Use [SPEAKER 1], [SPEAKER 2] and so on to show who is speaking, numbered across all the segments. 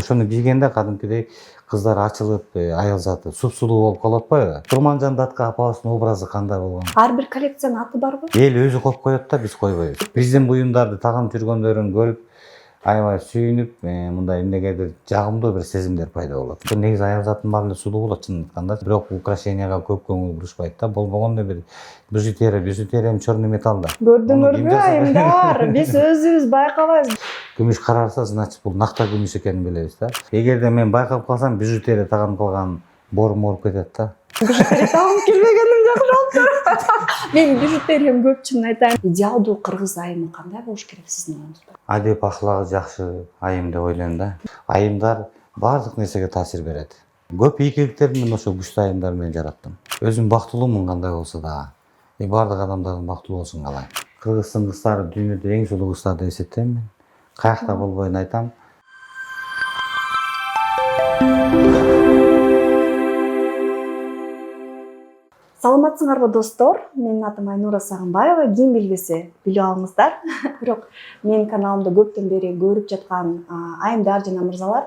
[SPEAKER 1] ошону кийгенде кадимкидей кыздар ачылып, аял заты супсулуу болуп калып атпайбы? Турманжан Датка апабыздын образы кандай болгон?
[SPEAKER 2] Ар бир коллекциянын аты барбы?
[SPEAKER 1] Эл өзү коюп коет да, биз койбойбуз. Биздин буюмдарды тагынып жүргөндөрүн көрүп, аябай сүйүнүп, мындай эмнегедир жагымдуу бир сезимдер пайда болот. Негизи аял заттын баары эле сулуу болот чынын айтканда, бирок украшенияга көп көңүл бурушпайт да. Болбогондо бир бижутерия черный металлда.
[SPEAKER 2] Көрдүңөрбү айымдар? Биз өзүбүз байкабайбыз.
[SPEAKER 1] Күмүш карарса, значит бул накта күмүш экенин билебиз да. Эгерде мен байкап калсам, бижутерия тагынып калган борум ооруп кетет да.
[SPEAKER 2] Бижутерия тагып келбегеним жакшы болуптур. Мен бижутериям көп, чынын айтайын. Идеалдуу кыргыз айымы кандай болуш керек сиздин оюңузда?
[SPEAKER 1] Адеп ахлагы жакшы айым деп ойлойм да. Айымдар баардык нерсеге таасир берет. Көп ийгиликтерди мен ошо күчтүү айымдар менен жараттым. Өзүм бактылуумун кандай болсо да. Баардык адамдардын бактылуу болушун каалайм. Кыргыздын кыздары дүйнөдө эң сулуу кыздар деп эсептейм мен. Каякта болбойн айтам.
[SPEAKER 2] Саламатсыңарбы достор? Менин атым Айнура Сагынбаева. Ким билбесе билип алыңыздар. Бирок менин каналымды көптөн бери көрүп жаткан айымдар жана мырзалар,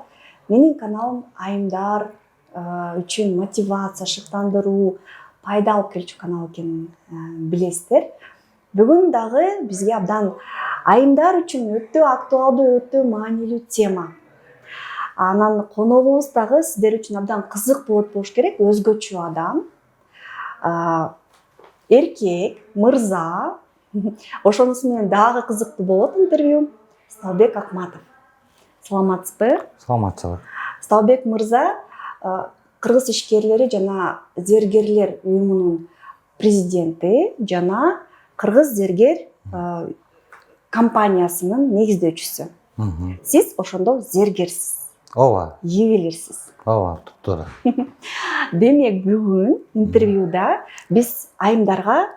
[SPEAKER 2] менин каналым айымдар үчүн мотивация, шыктандыруу, пайда алып келчү канал экенин билесиздер. Бүгүн дагы бизге абдан айымдар үчүн өтө актуалдуу, өтө маанилүү тема. Анан коногубуз дагы сиздер үчүн абдан кызык болуш керек, өзгөчө адам. Эркек, мырза, ошонусу менен дагы кызыктуу болот интервью. Сталбек Акматов. Саламатсызбы?
[SPEAKER 1] Саламатчылык.
[SPEAKER 2] Сталбек мырза кыргыз ишкерлери жана зергерлер уюмунун президенти жана кыргыз зергер компаниясынын негиздөөчүсү. Сиз ошондо зергерсиз.
[SPEAKER 1] Ооба.
[SPEAKER 2] Ювелирсиз.
[SPEAKER 1] Ооба, туптуура.
[SPEAKER 2] Демек бүгүн интервьюда биз айымдарга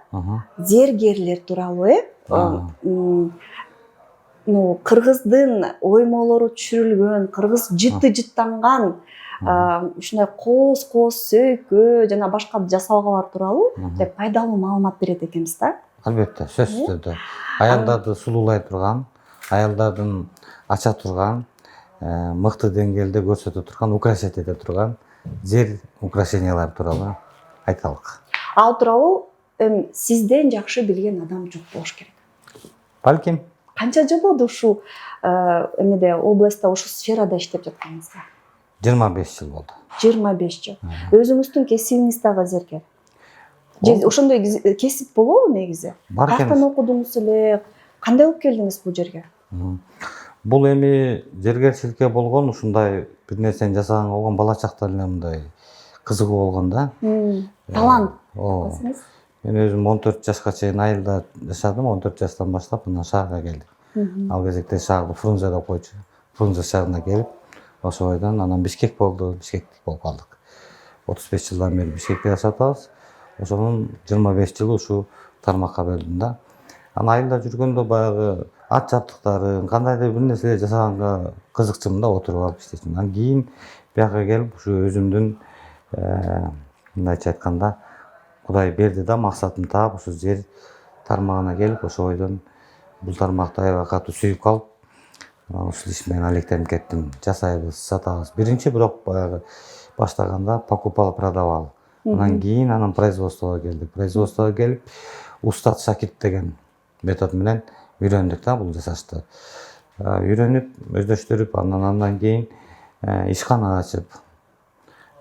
[SPEAKER 2] зергерлер тууралуу кыргыздын оймолору түшүрүлгөн, кыргыз жыттанган ушундай кооз сөйкө жана башка жасалгалар тууралуу пайдалуу маалымат берет экенбиз да.
[SPEAKER 1] Албетте, сөзсүз түрдө. Аялдарды сулуулай турган, аялдардын ача турган, мыкты деңгээлде көрсөтө турган, украшать эте турган зер украшениялар тууралуу айталык.
[SPEAKER 2] Ал тууралуу сизден жакшы билген адам жок болуш керек.
[SPEAKER 1] Балким.
[SPEAKER 2] Канча жыл болду ушул эмеде областта, ушул сферада иштеп жатканыңызга?
[SPEAKER 1] 25 жыл болду.
[SPEAKER 2] 25 жыл. Өзүңүздүн кесибиңиз дагы зергер. Ошондой кесип болобу негизи? Каяктан окудуңуз эле? Кандай болуп келдиңиз бул жерге?
[SPEAKER 1] Бул эми зергерчиликке болгон ушундай бир нерсени жасаганга болгон бала чактан эле мындай кызыгуу болгон да.
[SPEAKER 2] Талант.
[SPEAKER 1] Мен өзүм 14 жашка чейин айылда жашадым, 14 жаштан баштап анан шаарга келдим. Ал кезекте шаарды Фрунзе деп койчу. Фрунзе шаарына келип, ошол бойдон анан Бишкек болду, Бишкектик болуп калдык. 35 жылдан бери Бишкекте жашап атабыз. Ошонун 25 жылы ушул тармакка бөлдүм да. Анан айылда жүргөндө баягы ат жабдыктарын, кандайдыр бир нерселер жасаганга кызыкчумун да, отуруп алып иштечүмүн. Анан кийин бияка келип ушу өзүмдүн мындайча айтканда Кудай берди да, максатын таап, ушу жер тармагына келип, ошол бойдон бул тармакты аябай катуу сүйүп калып, ушул иш менен алектенип кеттим. Жасайбыз, сатабыз. Биринчи бирок баягы баштаганда покупал, продавал. Анан кийин анан производствого келдик. Производствого келип, устат шакирт деген метод менен үйрөндүк да бул жасашты. Үйрөнүп, өздөштүрүп, андан кийин ишкана ачып,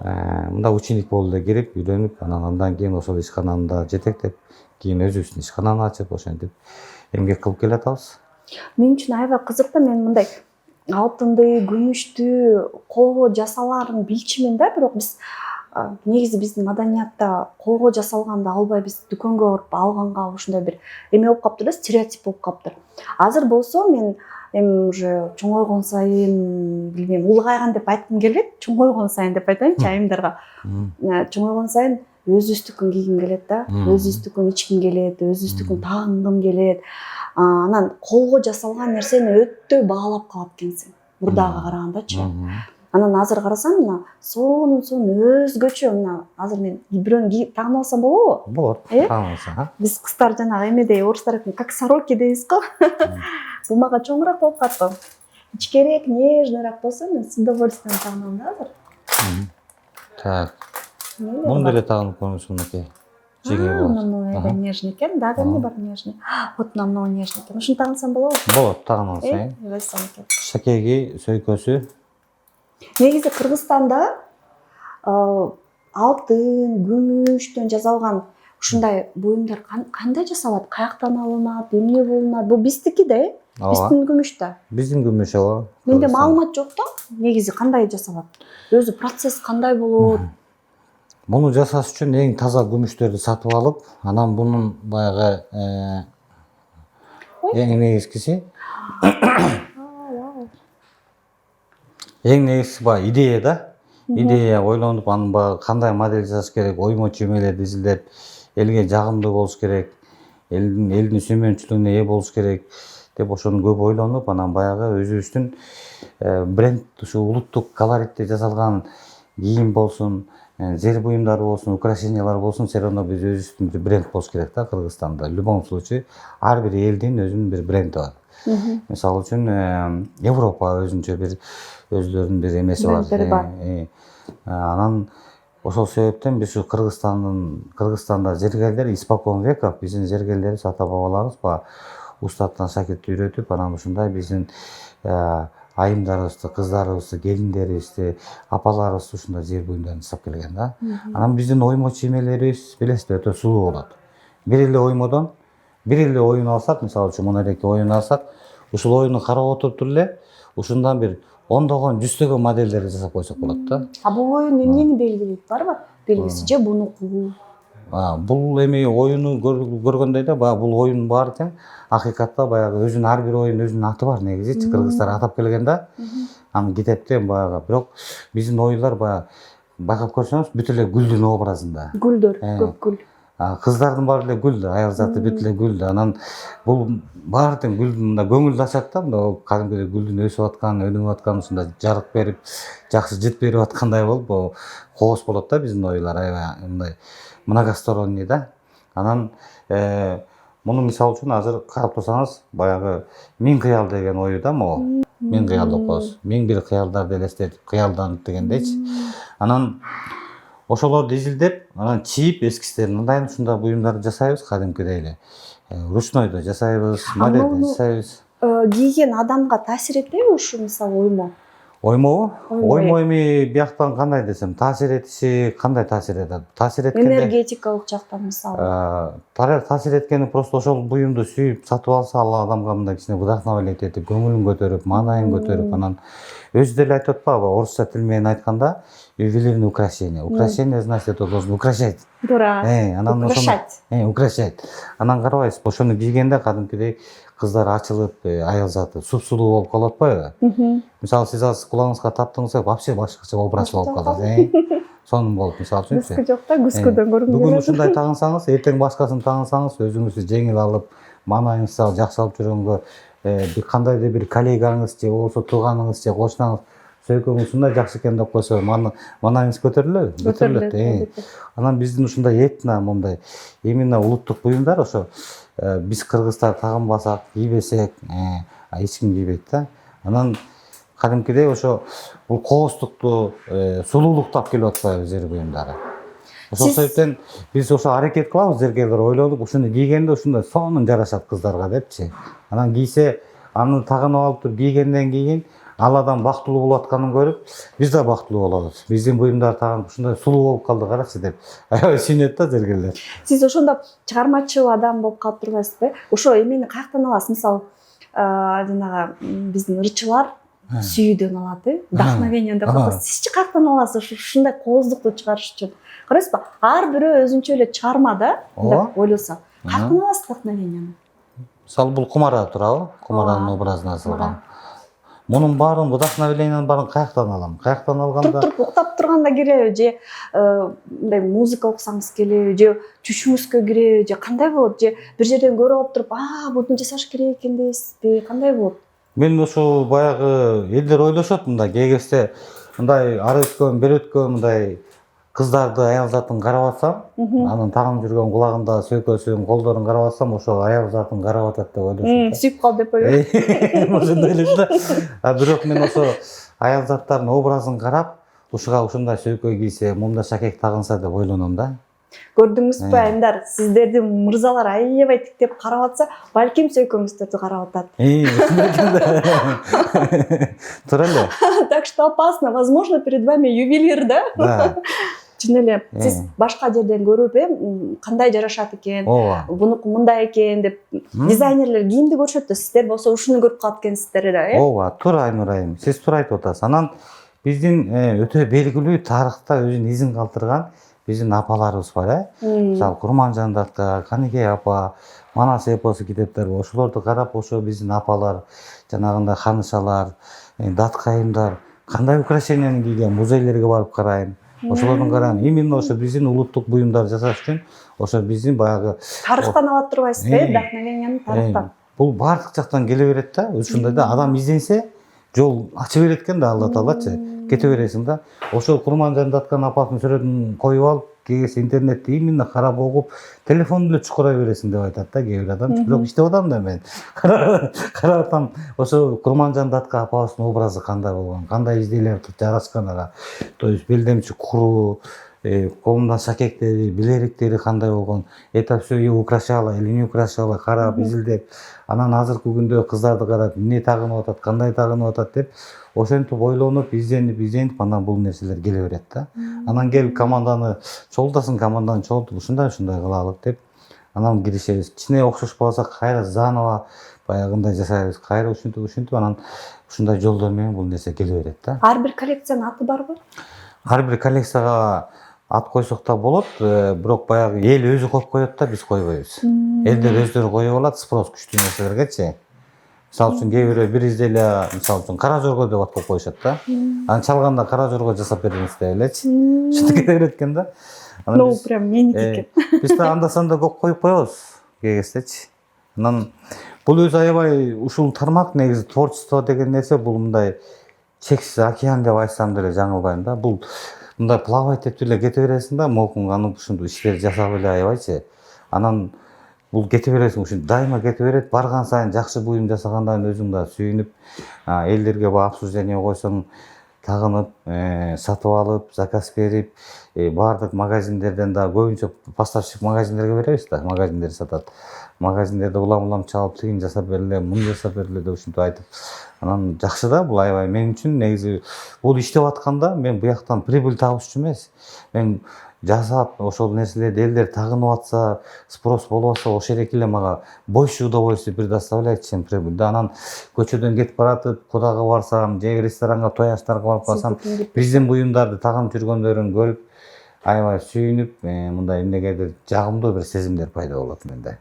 [SPEAKER 1] мында ученик болуп эле кирип, үйрөнүп, андан кийин ошол ишкананы да жетектеп, кийин өзүбүздүн ишкананы ачып, ошентип эмгек кылып келатабыз.
[SPEAKER 2] Мен үчүн аябай кызык да, мен мындай алтынды, күмүштү, колго жасаларын билчүмүн да, бирок биз негизи биздин маданиятта колго жасалганды албай биз дүкөнгө барып алганга ушундай бир эме болуп калыптыр да, стереотип болуп калыптыр. Азыр болсо мен эми уже чоңойгон сайын, билбейм, улгайган деп айткым келбейт, чоңойгон сайын деп айтайынчы айымдарга. Чоңойгон сайын өзүбүздүкүн кийгим келет да, өзүбүздүкүн ичким келет, өзүбүздүкүн тагынгым келет. Анан колго жасалган нерсени өтө баалап калат экенсиң, мурдага карагандачы. Анан азыр карасам, мына сонун өзгөчө, мына азыр мен бирөөнү тагынып алсам болобу?
[SPEAKER 1] Болот, тагынып алсаң. Биз
[SPEAKER 2] кыздар жанагы эмедей, орустар айтат, как сороки дейбиз го. Бул мага чоңураак болуп калат. ичкерээк, нежныйраак болсо мен с удовольствием тагынам да азыр.
[SPEAKER 1] Так. Муну деле тагынып көрүңүз мынакей. Жеңил болот.
[SPEAKER 2] Мына нежный экен, да, эмне бар нежный. Вот мына мынау нежный экен. Ушуну тагынсам болобу?
[SPEAKER 1] Болот, тагын алсаң.
[SPEAKER 2] Эбестен экен.
[SPEAKER 1] Шакеги, сөйкөсү.
[SPEAKER 2] Негизи Кыргызстанда алтын, күмүштөн жасалган ушундай буюмдар кандай жасалат? Каяктан алынат, эмне болунат? Бул биздики да, биздин күмүш да.
[SPEAKER 1] Биздин күмүш ооба.
[SPEAKER 2] Менде маалымат жок да. Негизи кандай жасалат? Өзү процесс кандай болот?
[SPEAKER 1] Муну жасаш үчүн эң таза күмүштөрдү сатып алып, анан мунун баягы эң негизгиси баягы идея да. Идея ойлонуп, анын баягы кандай модель жасаш керек, оймо чүймөлөрдү изилдеп, элге жагымдуу болуш керек, элдин сүймөнчүлүгүнө ээ болуш керек деп ошону көп ойлонуп, анан баягы өзүбүздүн бренд, ушу улуттук колоритте жасалган кийим болсун, зер буюмдар болсун, украшениялар болсун, все равно биз өзүбүздүн бир бренд болуш керек да Кыргызстанда. В любом случае, ар бир элдин өзүнүн бир бренди бар. Мисалы үчүн Европа өзүнчө бир өзлөрүнүн бир эмеси бар. Анан ошол себептен биз ушу Кыргызстанда зергерлер испокон веков биздин зергерлерибиз, ата бабаларыбыз баягы устаттан шакиртти үйрөтүп, анан ушундай биздин айымдарыбызды, кыздарыбызды, келиндерибизди, апаларыбызды ушундай зер буюмдарын жасап келген да. Анан биздин оймо чиймелерибиз билесиз өтө сулуу болот. Бир эле оймодон бир эле оюн алсак, мисалы үчүн мына эки оюн алсак, ушул оюну карап отуруп эле ушундан бир ондогон, жүздөгөн модельдерди жасап койсок болот да.
[SPEAKER 2] Бул оюн эмнени белгилейт, барбы? Белгиси же бунуку?
[SPEAKER 1] Бул эми оюну көргөндөй да, баягы бул оюн баары тең акыйкатта баягы өзүнүн ар бир оюнун өзүнүн аты бар негизи. Кыргыздар атап келген да. Анын китептен баягы, бирок биздин оюлар баягы байкап көрсөңүз бүт эле гүлдүн образында.
[SPEAKER 2] Гүлдөр, көп гүл.
[SPEAKER 1] Кыздардын баары эле гүл да, аял заты бүт эле гүл да. Анан бул баары тең гүлдүн мындай көңүлдү ачат да, мындай кадимкидей гүлдүн өсүп аткан, өнүгүп аткан, ушундай жарык берип, жакшы жыт берип аткандай болуп, кооз болот да биздин оюлар, аябай мындай многосторонний да. Анан муну мисалы үчүн азыр карап турсаңыз, баягы Миң кыял деген ою да могу. Миң кыял деп коебуз. Миң бир кыялдарды элестетип, кыялданып дегендейчи. Анан ошолорду изилдеп, анан чийип эскистерин мындай ушундай буюмдарды жасайбыз кадимкидей эле. Ручнойдо жасайбыз, модельде жасайбыз.
[SPEAKER 2] Кийген адамга таасир этпейби ушу мисалы оймо?
[SPEAKER 1] Оймобу? Оймо эми бияктан кандай десем, таасир этиши кандай таасир этет? Таасир эткенде
[SPEAKER 2] Энергетикалык жактан мисалы.
[SPEAKER 1] Таасир эткени просто ошол буюмду сүйүп сатып алса, ал адамга мындай кичине вдохновлять этип, көңүлүн көтөрүп, маанайын көтөрүп, анан өзү деле айтып атпайбы, орусча тил менен айтканда, ювелирное украшение. Украшение, значит, это должен украшать.
[SPEAKER 2] Туура.
[SPEAKER 1] Анан
[SPEAKER 2] украшать.
[SPEAKER 1] Украшать. Анан карабайсыз, ошону кийгенде кадимкидей кыздар ачылып, аял заты супсулуу болуп калып атпайбы? Мисалы, сиз азыр кулагыңызга таптыңыз, вообще башкача образ болуп калат. Сонун болуп, мисалы үчүн.
[SPEAKER 2] Күскү жок да, күскүдөн көрүнгөн.
[SPEAKER 1] Бүгүн ушундай тагынсаңыз, эртең башкасын тагынсаңыз, өзүңүздү жеңил алып, маанайыңызды жакшы алып жүргөнгө, кандайдыр бир коллегаңыз же болбосо тууганыңыз же кошунаңыз сөйкөңүз ушундай жакшы экен деп койсо, маанайыңыз көтөрүлөбү? Көтөрүлөт. Анан биздин ушундай этно, мондай именно улуттук буюмдар ошо биз кыргыздар тагынбасак, кийбесек, эч ким кийбейт да. Анан кадимкидей ошо бул кооздукту, сулуулукту алып келип атпайбы зер буюмдары. Ошол себептен биз ошо аракет кылабыз, зергерлер ойлонуп, ушуну кийгенде ушундай сонун жарашат кыздарга депчи. Анан кийсе, аны тагынып алып туруп кийгенден кийин ал адам бактылуу болуп атканын көрүп, биз да бактылуу болобуз. Биздин буюмдар тагынып ушундай сулуу болуп калды карачы деп аябай сүйүнөт да зергерлер.
[SPEAKER 2] Сиз ошондо чыгармачыл адам болуп калып турбайсызбы? Ошо эмени каяктан аласыз? Мисалы, жанагы биздин ырчылар сүйүүдөн алат, вдохновениеден деп коебуз. Сизчи каяктан аласыз ушундай кооздукту чыгарыш үчүн? Карайсызбы? Ар бирөө өзүнчө эле чыгарма да, деп ойлосо. Каяктан аласыз вдохновениени?
[SPEAKER 1] Мисалы, бул кумара турабы? Кумаранын образына жазылган. Мунун баарын, вдохновениянын баарын каяктан алам? Каяктан алганда
[SPEAKER 2] туруп уктап турганда киреби же мындай музыка уксаңыз келеби же түшүңүзгө киреби же кандай болот? Же бир жерден көрүп алып туруп, буну жасаш керек экен дейсизби? Кандай болот?
[SPEAKER 1] Мен ошо баягы элдер ойлошот мындай, кээ кезде мындай ары өткөн, бери өткөн мындай кыздарды аял затын карап атсам, анын тагып жүргөн кулагында сөйкөсүн, колдорун карап атсам, ошо аял затын карап атат деп ойлошот.
[SPEAKER 2] Сүйүп кал деп ойлойм.
[SPEAKER 1] Ошондой эле да. Бирок мен ошо аял заттардын образын карап, ушуга ушундай сөйкөй кийсе, мындай шакек тагынса деп ойлоном да.
[SPEAKER 2] Көрдүңүзбү айымдар, сиздерди мырзалар аябай тиктеп карап атса, балким сөйкөңүздөрдү карап атат.
[SPEAKER 1] Ушундай экен да. Туура эле.
[SPEAKER 2] Так что опасно, возможно, перед вами ювелир, да?
[SPEAKER 1] Да.
[SPEAKER 2] Чын эле, сиз башка жерден көрүп, кандай жарашат экен,
[SPEAKER 1] Ооба.
[SPEAKER 2] бунуку мындай экен деп дизайнерлер кийимди көрүшөт да, сиздер болсо ушуну көрүп калат экенсиздер да,
[SPEAKER 1] Ооба, туура Айнур айым. Сиз туура айтып атасыз. Анан биздин өтө белгилүү тарыхта өзүнүн изин калтырган биздин апаларыбыз бар, Мисалы Курманжан датка, Каникей апа, Манас эпосу китептер бар. Ошолорду карап, ошо биздин апалар, жанагындай ханышалар, даткайымдар кандай украшенияны кийген, музейлерге барып карайм. Ошолордун карайм. Именно ошо биздин улуттук буюмдар жасаш үчүн, ошо биздин баягы
[SPEAKER 2] тарыхтан алат турбайсыз да, вдохновениени тарыхтан.
[SPEAKER 1] Бул баардык жактан келе берет да. Ушундай да адам изденсе, жол ача берет экен да Алла Таалачы. Кете бересиң да. Ошол Курманжан даткан апасынын сүрөтүн коюп алып, кегесе интернетти именно карап окуп, телефон эле чукура бересиң деп айтат да кээ бир адам. Бирок иштеп атам да мен. Карап атам, ошо Курманжан датка апабыздын образы кандай болгон, кандай изделер жарашкан ага. То есть белдемчи куру, колунда шакектери, билериктери кандай болгон, это все и украшала или не украшала, карап, изилдеп, анан азыркы күндө кыздарды карап, эмне тагынып атат, кандай тагынып атат деп, ошентип ойлонуп, изденип, анан бул нерселер келе берет да. Анан келип команданы чогултуп, ушундай кылалы деп, анан киришебиз. Кичине окшошпой калса, кайра заново баягындай жасайбыз, кайра ушинтип, анан ушундай жолдор менен бул нерсе келе берет да.
[SPEAKER 2] Ар бир коллекциянын аты барбы?
[SPEAKER 1] Ар бир коллекцияга ат койсок да болот, бирок баягы эл өзү коюп коет да, биз койбойбуз. Элдер өздөрү коюп алат, спрос күчтүү нерселергечи. Мисалы үчүн кээ бирөө бир изделие, мисалы үчүн кара жорго деп ат коюп коюшат да. Анан чалганда кара жорго жасап беребиз деп элечи. Ушинтип кете берет экен да.
[SPEAKER 2] Ну, прям меники экен.
[SPEAKER 1] Биз да анда-санда көп коюп коебуз кегестечи. Анан бул өзү аябай ушул тармак негизи творчество деген нерсе бул мындай чексиз океан деп айтсам деле жаңылбайм да. Бул мындай плавать этип эле кете бересиң да, молкунга анын ушундай иштерди жасап эле аябайчы. Анан бул кете бересиң, ушинтип дайыма кете берет. Барган сайын жакшы буюм жасагандан өзүң да сүйүнүп, элдерге обсуждение койсоң тагынып, сатып алып, заказ берип, баардык магазиндерден да көбүнчө поставщик магазиндерге беребиз да, магазиндер сатат. Магазиндерде улам чалып, тигин жасап бергиле, муну жасап бергиле деп ушинтип айтып. Анан жакшы да, бул аябай мен үчүн негизи бул иштеп атканда мен буяктан прибыль табыш үчүн эмес. Мен жасап, ошол нерселерди элдер тагынып атса, спрос болуп атса, ошол эле мага больше удовольствие предоставляет, чем прибыль да. Анан көчөдөн кетип баратып, кудага барсам, же ресторанга, той аштарга барып калсам, биздин буюмдарды тагынып жүргөндөрүн көрүп, аябай сүйүнүп, мындай эмнегедир жагымдуу бир сезимдер пайда болот менде.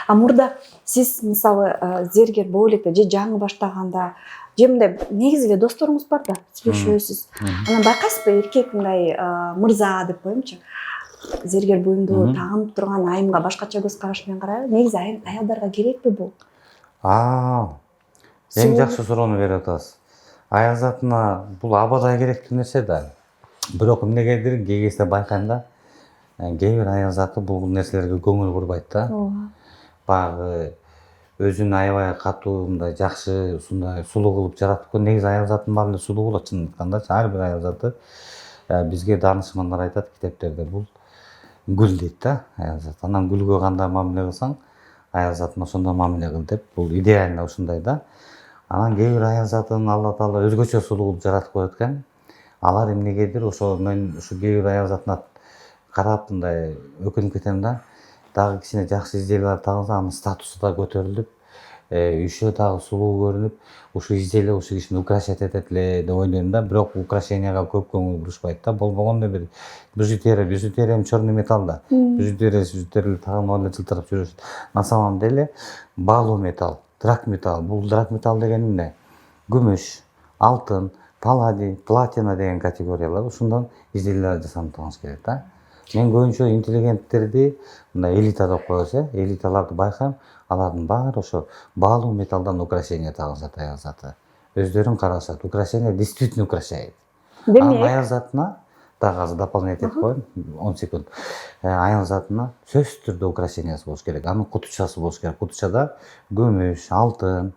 [SPEAKER 2] Мурда сиз мисалы зергер болуп электе же жаңы баштаганда же мындай негизи эле досторуңуз бар да, сүйлөшөсүз. Анан байкайсызбы эркек мындай мырза деп коеюмчу, зергер буюмду тагынып турган айымга башкача көз караш менен карайбы? Негизи аялдарга керекпи бул?
[SPEAKER 1] Эң жакшы суроону берип атасыз. Аял затына бул абадай керектүү нерсе да. Бирок эмнегедир кээ кезде байкайм да, кээ бир аял заты бул нерселерге көңүл бурбайт да. Баягы өзүн аябай катуу, мындай жакшы, ушундай сулуу кылып жараткан. Негизи аял заттын баары эле сулуу болот чынын айтканда. Ар бир аял заты бизге данышмандар айтат китептерде, бул гүл дейт да, аял зат. Анан гүлгө кандай мамиле кылсаң, аял затына ошондой мамиле кыл деп, бул идеально ушундай да. Анан кээ бир аял затын Алла Таала өзгөчө сулуу кылып жаратып коет экен. Алар эмнегедир ошо мен ушу кээ бир аял затына карап мындай өкүнүп кетем да. Дагы кичине жакшы изделелер тагылса, анын статусу да көтөрүлүп, үйшө дагы сулуу көрүнүп, ушу изделие ушу кишини украшать этет эле деп ойлойм да. Бирок украшенияга көп көңүл бурушпайт да. Болбогондо бир бижутерия черный металл да. Бижутерия тагынып эле жылтырап жүрөт. На самом деле баалуу металл, драг металл. Бул драг металл деген эмне? Күмүш, алтын, палладий, платина деген категориялар. Ушундан изделелер жасанып турганыбыз керек да. Мен көбүнчө интеллигенттерди мындай элита деп коебуз, элиталарды байкайм, алардын баары ошо баалуу металлдан украшение тагышат аял заты. Өздөрүн карашат, украшение действительно украшает. Анан аял затына дагы азыр дополнять этип коеюн 10 секунд. Айыл затына сөзсүз түрдө украшениясы болуш керек. Анын кутучасы болуш керек. Кутучада күмүш, алтын,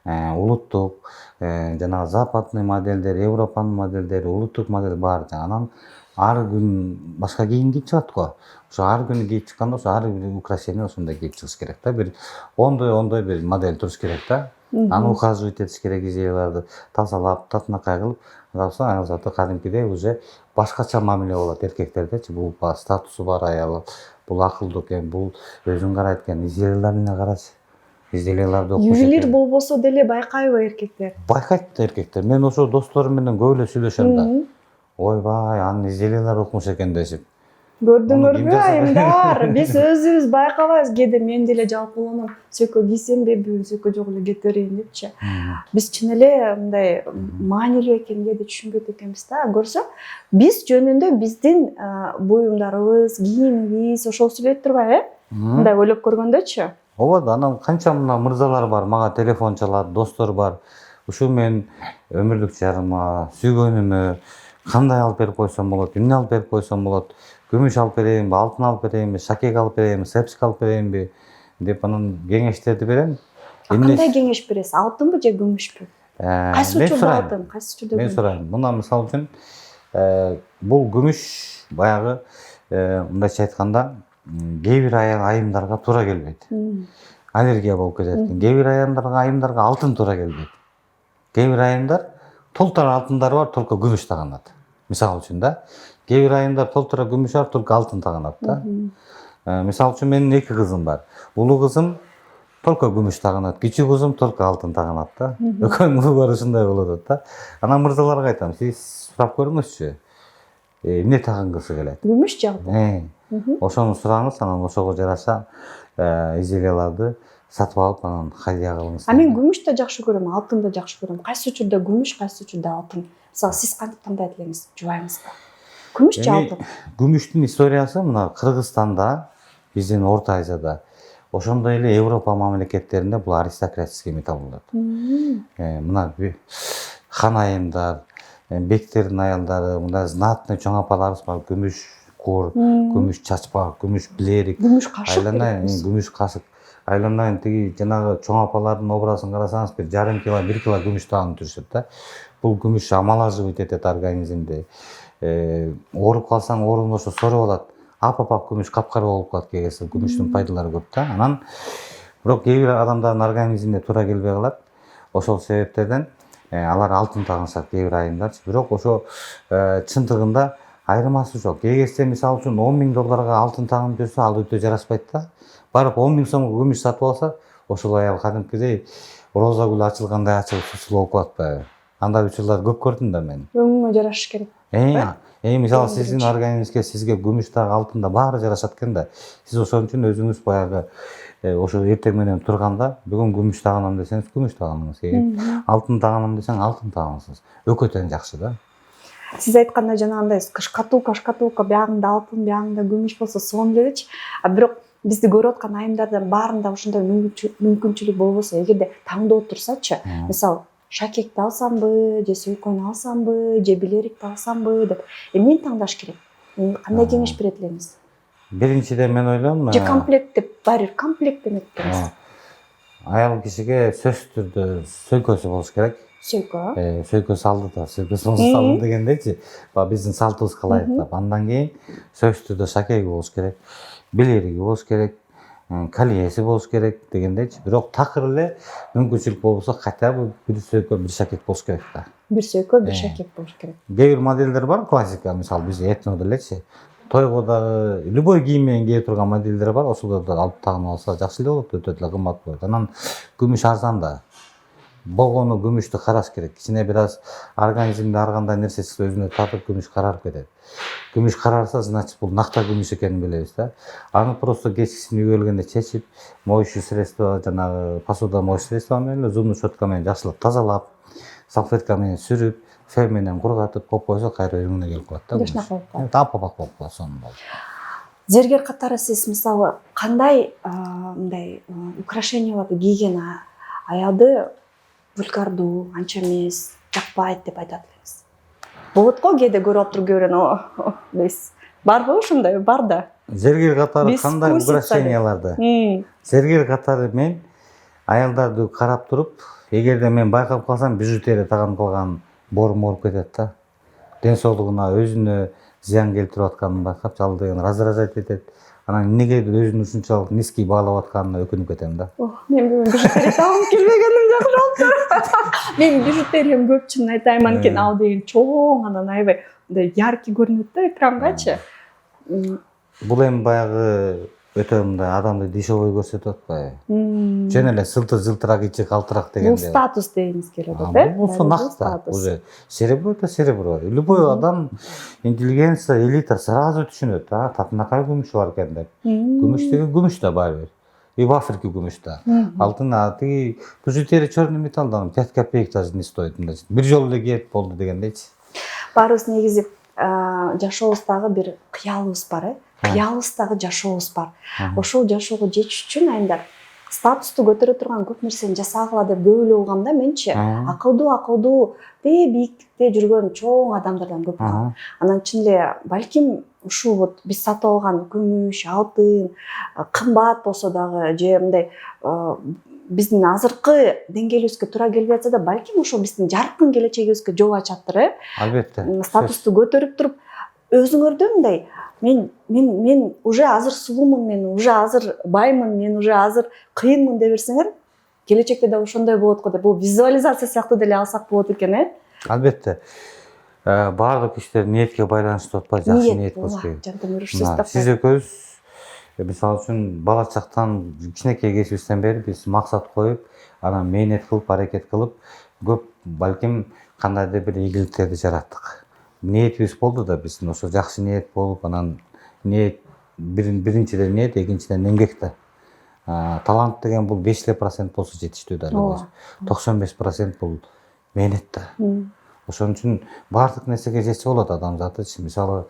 [SPEAKER 1] улуттук, жанагы западный модельдер, Европанын модельдери, улуттук модель бар. Анан ар күн башка кийим кийип чыгат го. Ошо ар күнү кийип чыкканда ошо ар бир украшение ошондой кийип чыгыш керек да. Бир ондой бир модель туруш керек да. Аны ухаживать этиш керек, изелерди тазалап, татынакай кылып, андан соң айыл заты кадимкидей уже башкача мамиле болот эркектердечи. Бул статусу бар аял, бул акылдуу экен, бул өзүн карайт экен, изделерине карачы. Изделелерди окуш экен.
[SPEAKER 2] Ювелир болбосо деле байкайбы эркектер?
[SPEAKER 1] Байкайт эркектер. Мен ошо досторум менен көп эле сүйлөшөм да. Ойбай, анын изделелери окмуш экен дешип.
[SPEAKER 2] Көрдүңөрбү айымдар? Биз өзүбүз байкабайбыз. Кээде мен деле жалпыланам. Сөйкө кийсемби, бүгүн сөйкө жок эле кете берейин депчи. Биз чын эле мындай маанилүү экенин кээде түшүнбөйт экенбиз да. Көрсө, биз жөнүндө биздин буюмдарыбыз, кийимибиз ошол сүйлөйт турбайбы, мындай ойлоп көргөндөчү?
[SPEAKER 1] Ооба, анан канча мына мырзалар бар, мага телефон чалат, достор бар. Ушу мен өмүрлүк жарыма, сүйгөнүмө кандай алып берип койсом болот, эмне алып берип койсом болот, күмүш алып берейинби, алтын алып берейинби, шакек алып берейинби, сепсик алып берейинби деп анан кеңештерди берем.
[SPEAKER 2] Кандай кеңеш бересиз? Алтынбы же күмүшпү? Кайсы учурда алтын, кайсы учурда күмүш?
[SPEAKER 1] Мен сурайм. Мына мисалы үчүн бул күмүш баягы мындайча айтканда кээ бир айымдарга туура келбейт. Аллергия болуп кетет экен. Кээ бир айымдарга алтын туура келбейт. Кээ бир айымдар толтура алтындары бар, только күмүш таганат. Мисалы үчүн да. Кээ бир айымдар толтура күмүш бар, только алтын таганат да. Мисалы үчүн менин 2 кызым бар. Улуу кызым только күмүш таганат, кичүү кызым только алтын таганат да. Экөөнүн улуулары ушундай болуп атат да. Анан мырзаларга айтам, сиз сурап көрүңүзчү. Эмне тагынгысы келет?
[SPEAKER 2] Күмүш же алтын?
[SPEAKER 1] Ошону сураңыз, анан ошого жараша изделияларды сатып алып, анан хадия кылыңыз.
[SPEAKER 2] Мен күмүш да жакшы көрөм, алтын да жакшы көрөм. Кайсы учурда күмүш, кайсы учурда алтын? Мисалы, сиз кантип тандайт элеңиз жубайыңызга? Күмүш же алтын?
[SPEAKER 1] Күмүштүн историясы мына Кыргызстанда, биздин Орто Азияда, ошондой эле Европа мамлекеттеринде бул аристократический металл болот. Мына хан айымдар, бектердин аялдары, мындай знатный чоң апаларыбыз бар, күмүш кур, күмүш чачпак, күмүш билерик,
[SPEAKER 2] күмүш кашык,
[SPEAKER 1] күмүш кашык. Айланайын тиги жанагы чоң апалардын образын карасаңыз, бир жарым кило, 1 кило күмүш таанып жүрүшөт да. Бул күмүш омолаживать этет организмди. Ооруп калсаң, оорун ошо соруп алат. Ап-апак күмүш капкара болуп калат кегесе, күмүштүн пайдалары көп да. Анан бирок кээ бир адамдардын организмине туура келбей калат. Ошол себептерден алар алтын тагынышат, кээ бир айымдарчы. Бирок ошо чындыгында айырмасы жок. Кегесе мисалы үчүн $10,000 алтын тагынып жүрсө, ал өтө жарашпайт да. Барып 10 000 сомго күмүш сатып алса, ошол аял кадимкидей роза гүлү ачылгандай ачылып сусул болуп калатпайбы? Андай учурлар көп көрдүм да мен.
[SPEAKER 2] Өңүңө жарашыш керек.
[SPEAKER 1] Мисалы сиздин организмге, сизге күмүш дагы алтын да баары жарашат экен да. Сиз ошон үчүн өзүңүз баягы ошо эртең менен турганда, бүгүн күмүш таганам десеңиз, күмүш таганыңыз. Алтын таганам десең, алтын таганыңыз. Экөө тең жакшы да.
[SPEAKER 2] Сиз айткандай жанагындай шкатулка, биягында алтын, биягында күмүш болсо сонун элечи. Бирок бизди көрүп аткан айымдардан баарында ошондой мүмкүнчүлүк болбосо, эгерде таңдоо турсачы, мисалы, шакекти алсамбы, же сөйкөнү алсамбы, же билерикти алсамбы деп, эмнени таңдаш керек? Кандай кеңеш берет элеңиз?
[SPEAKER 1] Биринчиден мен ойлойм,
[SPEAKER 2] же комплект деп, баары комплект деmek экенбиз.
[SPEAKER 1] Аял кишиге сөзсүз түрдө сөйкөсү болуш керек. Сөйкө салды да, сөйкө салды дегендейчи. Биздин салтыбыз калай айтат. Андан кийин сөзсүз түрдө шакеги болуш керек, билериги болуш керек, колеси болуш керек дегендейчи. Бирок такыр эле мүмкүнчүлүк болбосо, хотя бы бир сөйкө, бир шакек болуш керек да. Бир сөйкө, бир шакек болуш керек. Кээ бир модельдер бар, классика, мисалы биз этнода элечи. Тойго дагы любой кийим менен кие турган модельдер бар, ошолорду алып тагынып алса жакшы эле болот, өтө эле кымбат болот. Анан күмүш арзан да. Болгону күмүштү караш керек. Кичине бир аз организмде ар кандай нерсеси өзүнө татып күмүш карарып кетет. Күмүш карарса, значит бул накта күмүш экенин билебиз да. Аны просто кечкисин үйгө келгенде чечип, моющий средство, жанагы посуда моющий средство менен, зубный щетка менен жакшылап тазалап, салфетка менен сүрүп, фен менен кургатып коюп койсо, кайра өңүнө келип калат да. Тап-апак болуп калат сонун болуп.
[SPEAKER 2] Зергер катары сиз мисалы кандай мындай украшенияларды кийген аялды вульгардуу, анча эмес, жакпайт деп айтат элеңиз? болот го кээде көрүп туруп көрөн дейсиз. Барбы ошондой? Бар да.
[SPEAKER 1] Зергер катары кандай
[SPEAKER 2] Бескусица деп.
[SPEAKER 1] украшенияларды? Зергер катары мен аялдарды карап туруп, эгерде мен байкап калсам, бижутерия тагып калган боорум ооруп кетет да. Ден соолугуна өзүнө зыян келтирип атканын байкап, жалдыгын раздражать этет. Анан эмнегедир өзүн ушунчалык низкий баалап атканына өкүнүп кетем да.
[SPEAKER 2] Мен бүгүн бижутерия тагып келбегеним жакшы болуптур. Мен бижутериям көп, чынын айтайын, анткени ал деген чоң, анан аябай мындай яркий көрүнөт да экрангачы.
[SPEAKER 1] Бул эми баягы өтө мындай адамды дешевой көрсөтүп атпайбы? Жөн эле жылтырак ичи калтырак
[SPEAKER 2] Бул
[SPEAKER 1] дегенде.
[SPEAKER 2] статус дегибиз келип атат,
[SPEAKER 1] Бул накта. Уже серебро это серебро. Любой адам, интеллигенция, элита сразу түшүнөт, татынакай күмүш бар экен деп. Күмүш деген күмүш да баары бир. И в Африке күмүш да. Алтын тиги бижутерия черный металлдан 5 копеек даже не стоит. Бир жолу эле кийип болду дегендейчи.
[SPEAKER 2] Баарыбыз негизи жашообуздагы бир кыялыбыз бар, кыялыбыздагы жашообуз бар. Ошол жашоого жетиш үчүн айымдар статусту көтөрө турган көп нерсени жасагыла деп көп ойлогом да менчи. Акылдуу бийликте жүргөн чоң адамдардан көп болгон. Анан чын эле балким ушул вот биз сатып алган күмүш, алтын кымбат болсо дагы же мындай биздин азыркы деңгээлибизге туура келбей атса да, балким ошол биздин жаркын келечегибизге жол ачаттыр.
[SPEAKER 1] Албетте.
[SPEAKER 2] Статусту көтөрүп туруп, өзүңөрдө мындай мен уже азыр сулуумун, мен уже азыр баймын, мен уже азыр кыйынмын деп берсеңер, келечекте да ошондой болот го деп, бул визуализация сыяктуу деле алсак болот экен,
[SPEAKER 1] Албетте. Баардык иштер ниетке байланыштуу атпайбы, жакшы ниет болуш керек. Сиз экөөбүз мисалы үчүн бала чактан кичинекей кезибизден бери биз максат коюп, анан мээнет кылып, аракет кылып, көп балким кандайдыр бир ийгиликтерди жараттык. Ниетибиз болду да, биздин ошо жакшы ниет болуп, анан ниет биринчиден ниет, экинчиден эмгек да. Талант деген бул 5% болсо жетиштүү да. 95% бул мээнет да. Ошон үчүн баардык нерсеге жетсе болот адамзаты. Мисалы,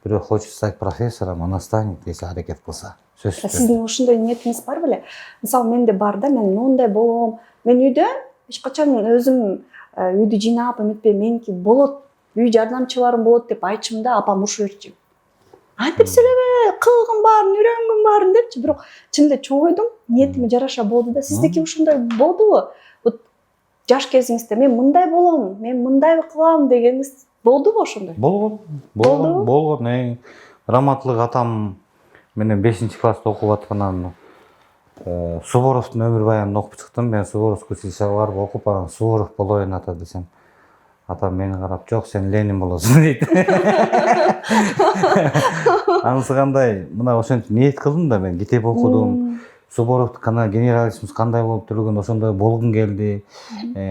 [SPEAKER 1] бирөө хочет стать профессором, она станет, если аракет кылса. Сөзсүз.
[SPEAKER 2] Сиздин ошондой ниетиңиз бар беле? Мисалы, менде бар да, мен мондай болом. Мен үйдө эч качан өзүм үйдү жыйнап эметпей, меники болот, үй жардамчыларым болот деп айтчым да, апам урушуп берчү. Айтып сүйлөбө, кылгын баарын, үйрөнгүн баарын депчи. Бирок чын эле чоңойдум, ниетиме жараша болду да. Сиздики ошондой болдубу? Вот жаш кезиңизде мен мындай болом, мен мындай кылам дегениңиз болдубу ошондой?
[SPEAKER 1] Болгон. Раматлык атам менен 5-класста окуп аткандан Суворовдун өмүр баянын окуп чыктым. Мен Суворовский училищеге барып окуп, анан Суворов болоюн ата десем, атам мени карап, жок, сен Ленин болосуң дейт. Анысы кандай, мына ошентип ниет кылдым да, мен китеп окудум. Суворовдун генералиссимус кандай болуп жүргөн, ошондой болгум келди.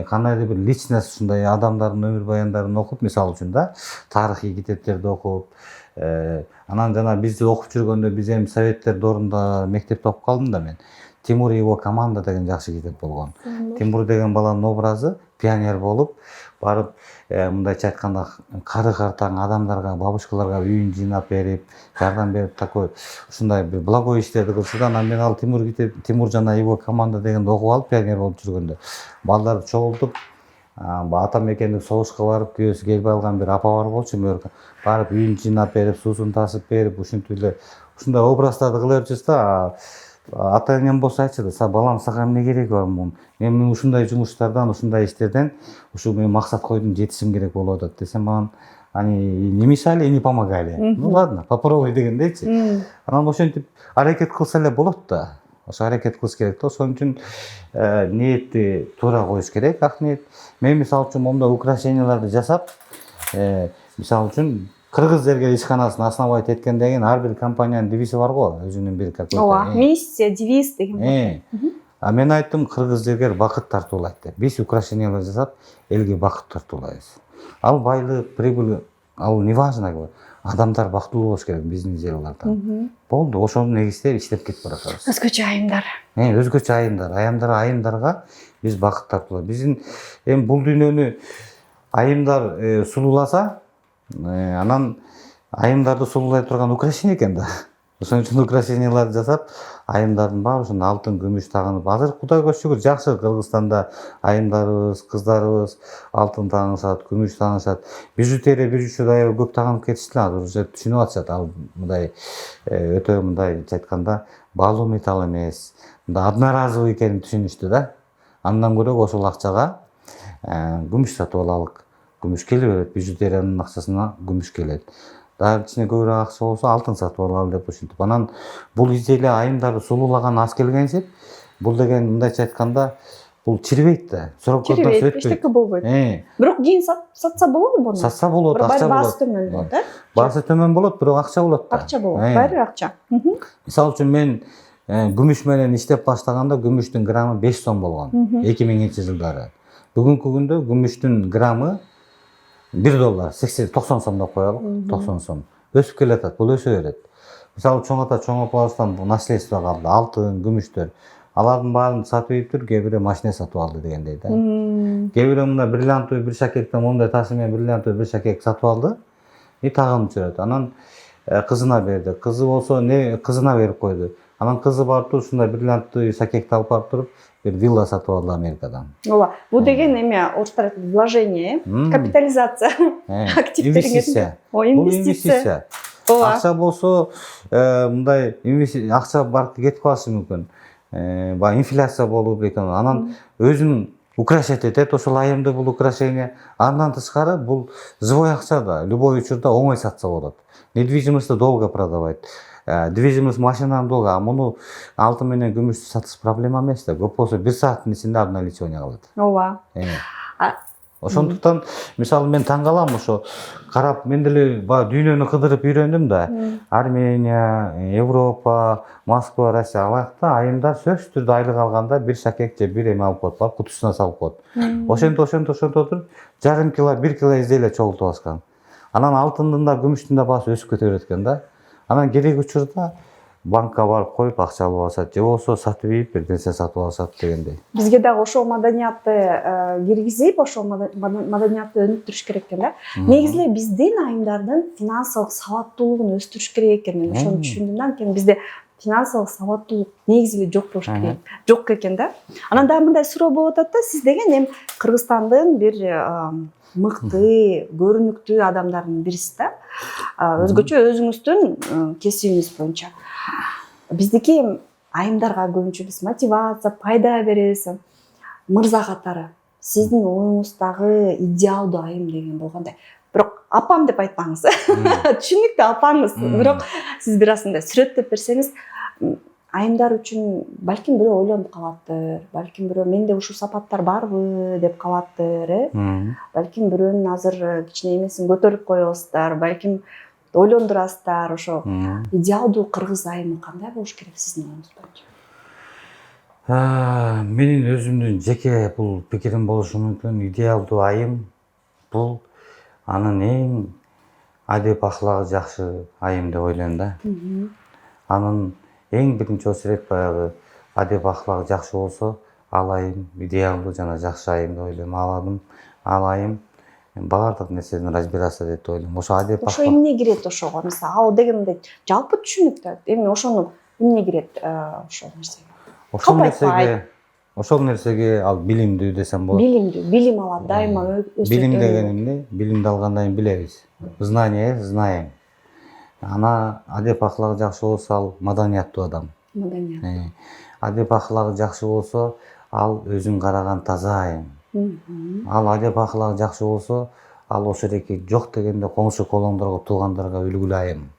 [SPEAKER 1] Кандайдыр бир личность, ушундай адамдардын өмүр баяндарын окуп, мисалы үчүн да, тарыхый китептерди окуп, анан жана бизди окуп жүргөндө биз эми советтер доорунда мектепте окуп калдым да мен. Тимур и его команда деген жакшы китеп болгон. Тимур деген баланын образы пионер болуп, барып мындайча айтканда кары картаң адамдарга, бабушкаларга үйүн жыйнап берип, жардам берип, такой ушундай бир благой иштерди кылса да, анан мен ал Тимур жана его команда дегенди окуп алып, пионер болуп жүргөндө балдарды чогултуп, атам экендик согушка барып, күйөөсү келбей алган бир апа бар болчу, барып үйүн жыйнап берип, суусун тасып берип, ушинтип эле ушундай образдарды кыла берчүбүз да. Ата энем болсо айтчу да, балам, сага эмне кереги бар мунун? Мен ушундай жумуштардан, ушундай иштерден, ушу мен максат койдум, жетишим керек болуп атат десем, анан они не мешали и не помогали. Ну ладно, попробуй дегендейчи. Анан ошентип аракет кылса эле болот да. Ошо аракет кылыш керек да. Ошон үчүн ниетти туура коюш керек, ак ниет. Мен мисалы үчүн моундай украшенияларды жасап, мисалы үчүн Кыргыз зергер ишканасын основать эткенден кийин ар бир компаниянын девизи бар го, өзүнүн бир какой-то.
[SPEAKER 2] Ооба, миссия, девиз деген.
[SPEAKER 1] Мен айттым, кыргыз зергер бакыт тартуулайт деп. Биз украшениялар жасап, элге бакыт тартуулайбыз. Ал байлык, прибыль, ал не важно. Адамдар бактылуу болуш керек биздин зерларда. Болду, ошонун негизинде иштеп кетип баратабыз.
[SPEAKER 2] Өзгөчө айымдар.
[SPEAKER 1] Өзгөчө айымдар биз бакыт тартуулайбыз. Биздин эми бул дүйнөнү айымдар сулууласа, анан айымдарды сулуулай турган украшение экен да. Ошон үчүн украшениялар жасап, айымдардын баары ушун алтын, күмүш тагынып. Азыр Кудайга шүгүр жакшы Кыргызстанда айымдарыбыз, кыздарыбыз алтын тагынышат, күмүш тагынышат. Бижутерия, бижучу аябай көп тагынып кетишти. Азыр уже түшүнүп атышат. Ал мындай өтө мындайча айтканда баалуу металл эмес. Мындай одноразовый экенин түшүнүштү да. Андан көрө ошол акчага күмүш сатып алалык. Күмүш келе берет, бижутериянын акчасына күмүш келет. Дагы кичине көбүрөөк акча болсо алтын сатып алалы деп ушинтип. Анан бул изделие айымдарды сулуулаган аз келгенсип, бул деген мындайча айтканда бул чирибейт да. Сроктордон
[SPEAKER 2] Чирибейт,
[SPEAKER 1] өтпөйт.
[SPEAKER 2] эчтеке болбойт. Бирок кийин сатса болобу буну?
[SPEAKER 1] Сатса болот, акча
[SPEAKER 2] Баасы
[SPEAKER 1] болот.
[SPEAKER 2] төмөн болот,
[SPEAKER 1] Баасы төмөн болот, бирок акча болот да.
[SPEAKER 2] Акча болот, баары акча.
[SPEAKER 1] Мисалы үчүн мен күмүш менен иштеп баштаганда күмүштүн граммы 5 сом болгон 2000-жылдары. Бүгүнкү күндө күмүштүн граммы $1, 80-90 сом деп коелук, 90 сом. Өсүп келатат, бул өсө берет. Мисалы чоң ата, чоң апабыздан бул наследство калды, алтын, күмүштөр. Алардын баарын сатып ийиптир, кээ бирөө машина сатып алды дегендей да. Кээ бирөө мына бриллиантовый бир шакектен мондай ташы менен бриллиантовый бир шакек сатып алды. И тагынып жүрөт. Анан кызына берди. Кызы болсо кызына берип койду. Анан кызы барып туруп ушундай бриллиантовый шакекти алып барып туруп бир вилла сатып алды Америкадан.
[SPEAKER 2] Ооба. Бул деген эме орустар айтат вложение, капитализация.
[SPEAKER 1] Инвестиция.
[SPEAKER 2] Бул инвестиция. Ооба.
[SPEAKER 1] Акча болсо мындай акча барып кетип калышы мүмкүн. Баягы инфляция болуп экен. Анан өзүн украшать этет ошол айымды бул украшение. Андан тышкары бул живой акча да, любой учурда оңой сатса болот. Недвижимость долго продавать. Движимость машинаны долго, а муну алтын менен күмүштү сатыш проблема эмес да. Көп болсо 1 сааттын ичинде обналичивание кылат.
[SPEAKER 2] Ооба.
[SPEAKER 1] Ошондуктан мисалы мен таң калам ошо карап, мен деле баягы дүйнөнү кыдырып үйрөндүм да. Армения, Европа, Москва, Россия алакта айымдар сөзсүз түрдө айлык алганда бир шакек же бир эме алып коет, барып кутусуна салып коет. Ошентип отуруп жарым кило, 1 кило изделие чогултуп алышкан. Анан алтындын да, күмүштүн да баасы өсүп кете берет экен да. Анан керек учурда банкка барып коюп акча алып алышат, же болбосо сатып ийип бир нерсе сатып алышат дегендей.
[SPEAKER 2] Бизге дагы ошол маданиятты киргизип, ошол маданиятты өнүктүрүш керек экен да. Негизи эле биздин айымдардын финансылык сабаттуулугун өстүрүш керек экен. Мен ошону түшүндүм да. Анткени бизде финансылык сабаттуулук негизи эле жок болуш керек. Жок экен да. Анан дагы мындай суроо болуп атат да, сиз деген эми Кыргызстандын бир мыкты, көрүнүктүү адамдардын бирисиз да. Өзгөчө өзүңүздүн кесибиңиз боюнча. Биздики айымдарга көбүнчө биз мотивация, пайда беребиз. Мырза катары сиздин оюңуздагы идеалдуу айым деген болгондой. Бирок апам деп айтпаңыз. Түшүнүктүү апаңыз. Бирок сиз бир асында сүрөттөп берсеңиз, айымдар үчүн балким бирөө ойлонуп калаттыр, балким бирөө менде ушул сапаттар барбы деп калаттыр, балким бирөөнүн азыр кичине эмесин көтөрүп коесуздар, балким ойлондурасыздар. Ошо идеалдуу кыргыз айымы кандай болуш керек сиздин оюңуз боюнча?
[SPEAKER 1] Менин өзүмдүн жеке бул пикирим болушу мүмкүн. Идеалдуу айым бул анын эң адеп ахлагы жакшы айым деп ойлойм да. Анын эң биринчи очередь баягы адеп ахлагы жакшы болсо, ал айым идеалдуу жана жакшы айым деп ойлойм. Ал айым баардык нерседен разбираться деп ойлойм. Ошо адеп
[SPEAKER 2] ошо эмне кирет ошого? Мисалы, ал деген мындай жалпы түшүнүктүү. Эми ошону эмне кирет ошол нерсеге?
[SPEAKER 1] Ошол нерсеге ал билимдүү десем болот.
[SPEAKER 2] Билим алат, дайыма өсөт.
[SPEAKER 1] Билим деген эмне? Билимди алгандан кийин билебиз. Знание знаем. Ана адеп ахлагы жакшы болсо, ал маданияттуу адам. Адеп ахлагы жакшы болсо, ал өзүн караган таза айым. Ал адеп ахлагы жакшы болсо, ал ошо эреки жок дегенде коңшу колоңдорго, туугандарга үлгүлүү айым.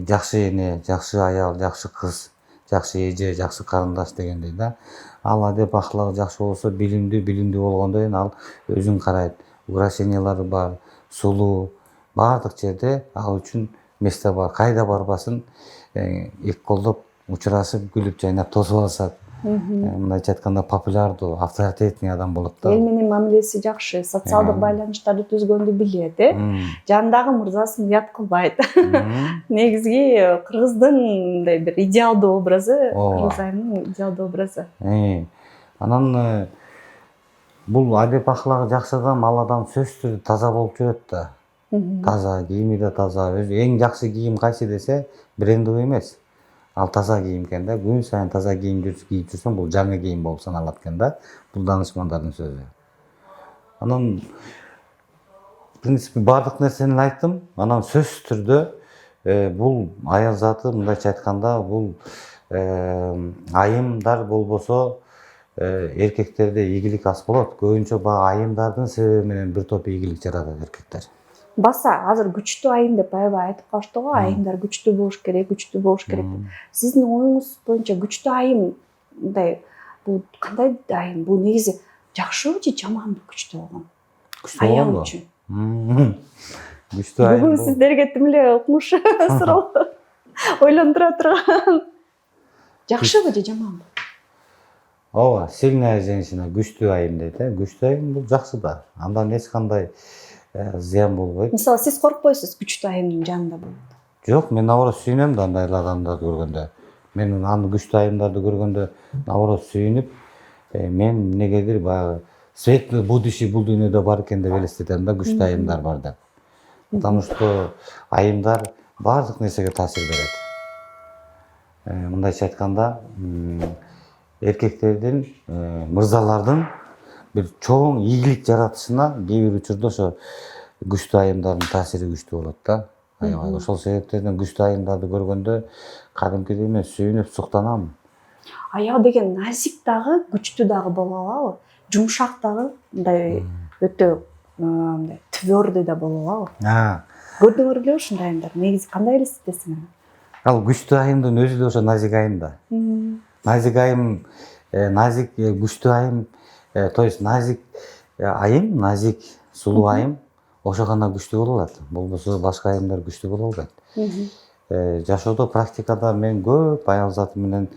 [SPEAKER 1] Жакшы эне, жакшы аял, жакшы кыз, жакшы эже, жакшы карындаш дегендей да. Ал адеп ахлагы жакшы болсо, билимдүү болгондон кийин ал өзүн карайт. Украшениялары бар, сулуу, баардык жерде ал үчүн место бар. Кайда барбасын, эки колдоп учурашып, күлүп, жайнап тосуп алышат. Мындайча айтканда популярдуу, авторитетный адам болот да.
[SPEAKER 2] Эл менен мамилеси жакшы, социалдык байланыштарды түзгөндү билет, Жанындагы мырзасын уят кылбайт. Негизги кыргыздын мындай бир идеалдуу образы, кыргыз айымынын идеалдуу образы.
[SPEAKER 1] Анан бул адеп ахлагы жакшы адам, ал адам сөзсүз таза болуп жүрөт да. Таза, кийими да таза. Өзү эң жакшы кийим кайсы десе, брендовый эмес. Ал таза кийим экен да. Күн сайын таза кийим кийип жүрсөң, бул жаңы кийим болуп саналат экен да. Бул данышмандардын сөзү. Анан в принципе баардык нерсени айттым. Анан сөзсүз түрдө бул аял заты мындайча айтканда бул айымдар болбосо эркектерде ийгилик аз болот. Көбүнчө баягы айымдардын себеби менен бир топ ийгилик жаратат эркектер.
[SPEAKER 2] Баса азыр күчтүү айым деп аябай айтып калышты го, айымдар күчтүү болуш керек деп. Сиздин оюңуз боюнча күчтүү айым мындай бул кандай айым? Бул негизи жакшыбы же жаманбы күчтүү болгон? Аял үчүн.
[SPEAKER 1] Күчтүү айым.
[SPEAKER 2] Бүгүн сиздерге тим эле укмуш суроо ойлондура турган. Жакшыбы же жаманбы?
[SPEAKER 1] Ооба, сильная женщина күчтүү айым дейт. Күчтүү айым бул жакшы да. Андан эч кандай зыян болбойт.
[SPEAKER 2] Мисалы сиз коркпойсуз күчтүү айымдын жанында болуп?
[SPEAKER 1] Жок, мен наоборот сүйүнөм да андай адамдарды көргөндө. Мен аны күчтүү айымдарды көргөндө наоборот сүйүнүп, мен эмнегедир баягы светлый будущий бул дүйнөдө бар экен деп элестетем да, күчтүү айымдар бар деп. Потому что айымдар баардык нерсеге таасир берет. Мындайча айтканда, эркектердин, мырзалардын бир чоң ийгилик жаратышына кээ бир учурда ошо күчтүү айымдардын таасири күчтүү болот да. Аябай ошол себептерден күчтүү айымдарды көргөндө кадимкидей мен сүйүнүп суктанам.
[SPEAKER 2] Аял деген назик дагы, күчтүү дагы боло алабы? Жумшак дагы, мындай өтө мындай твёрдый да боло алабы? Көрдүңөр беле ушундай айымдар? Негизи кандай элестетесиң?
[SPEAKER 1] Ал күчтүү айымдын өзү да ошо назик айым да. Назик айым, назик күчтүү айым, то есть назик айым, назик сулуу айым ошо гана күчтүү боло алат. Болбосо башка айымдар күчтүү боло албайт. Жашоодо практикада мен көп аял заты менен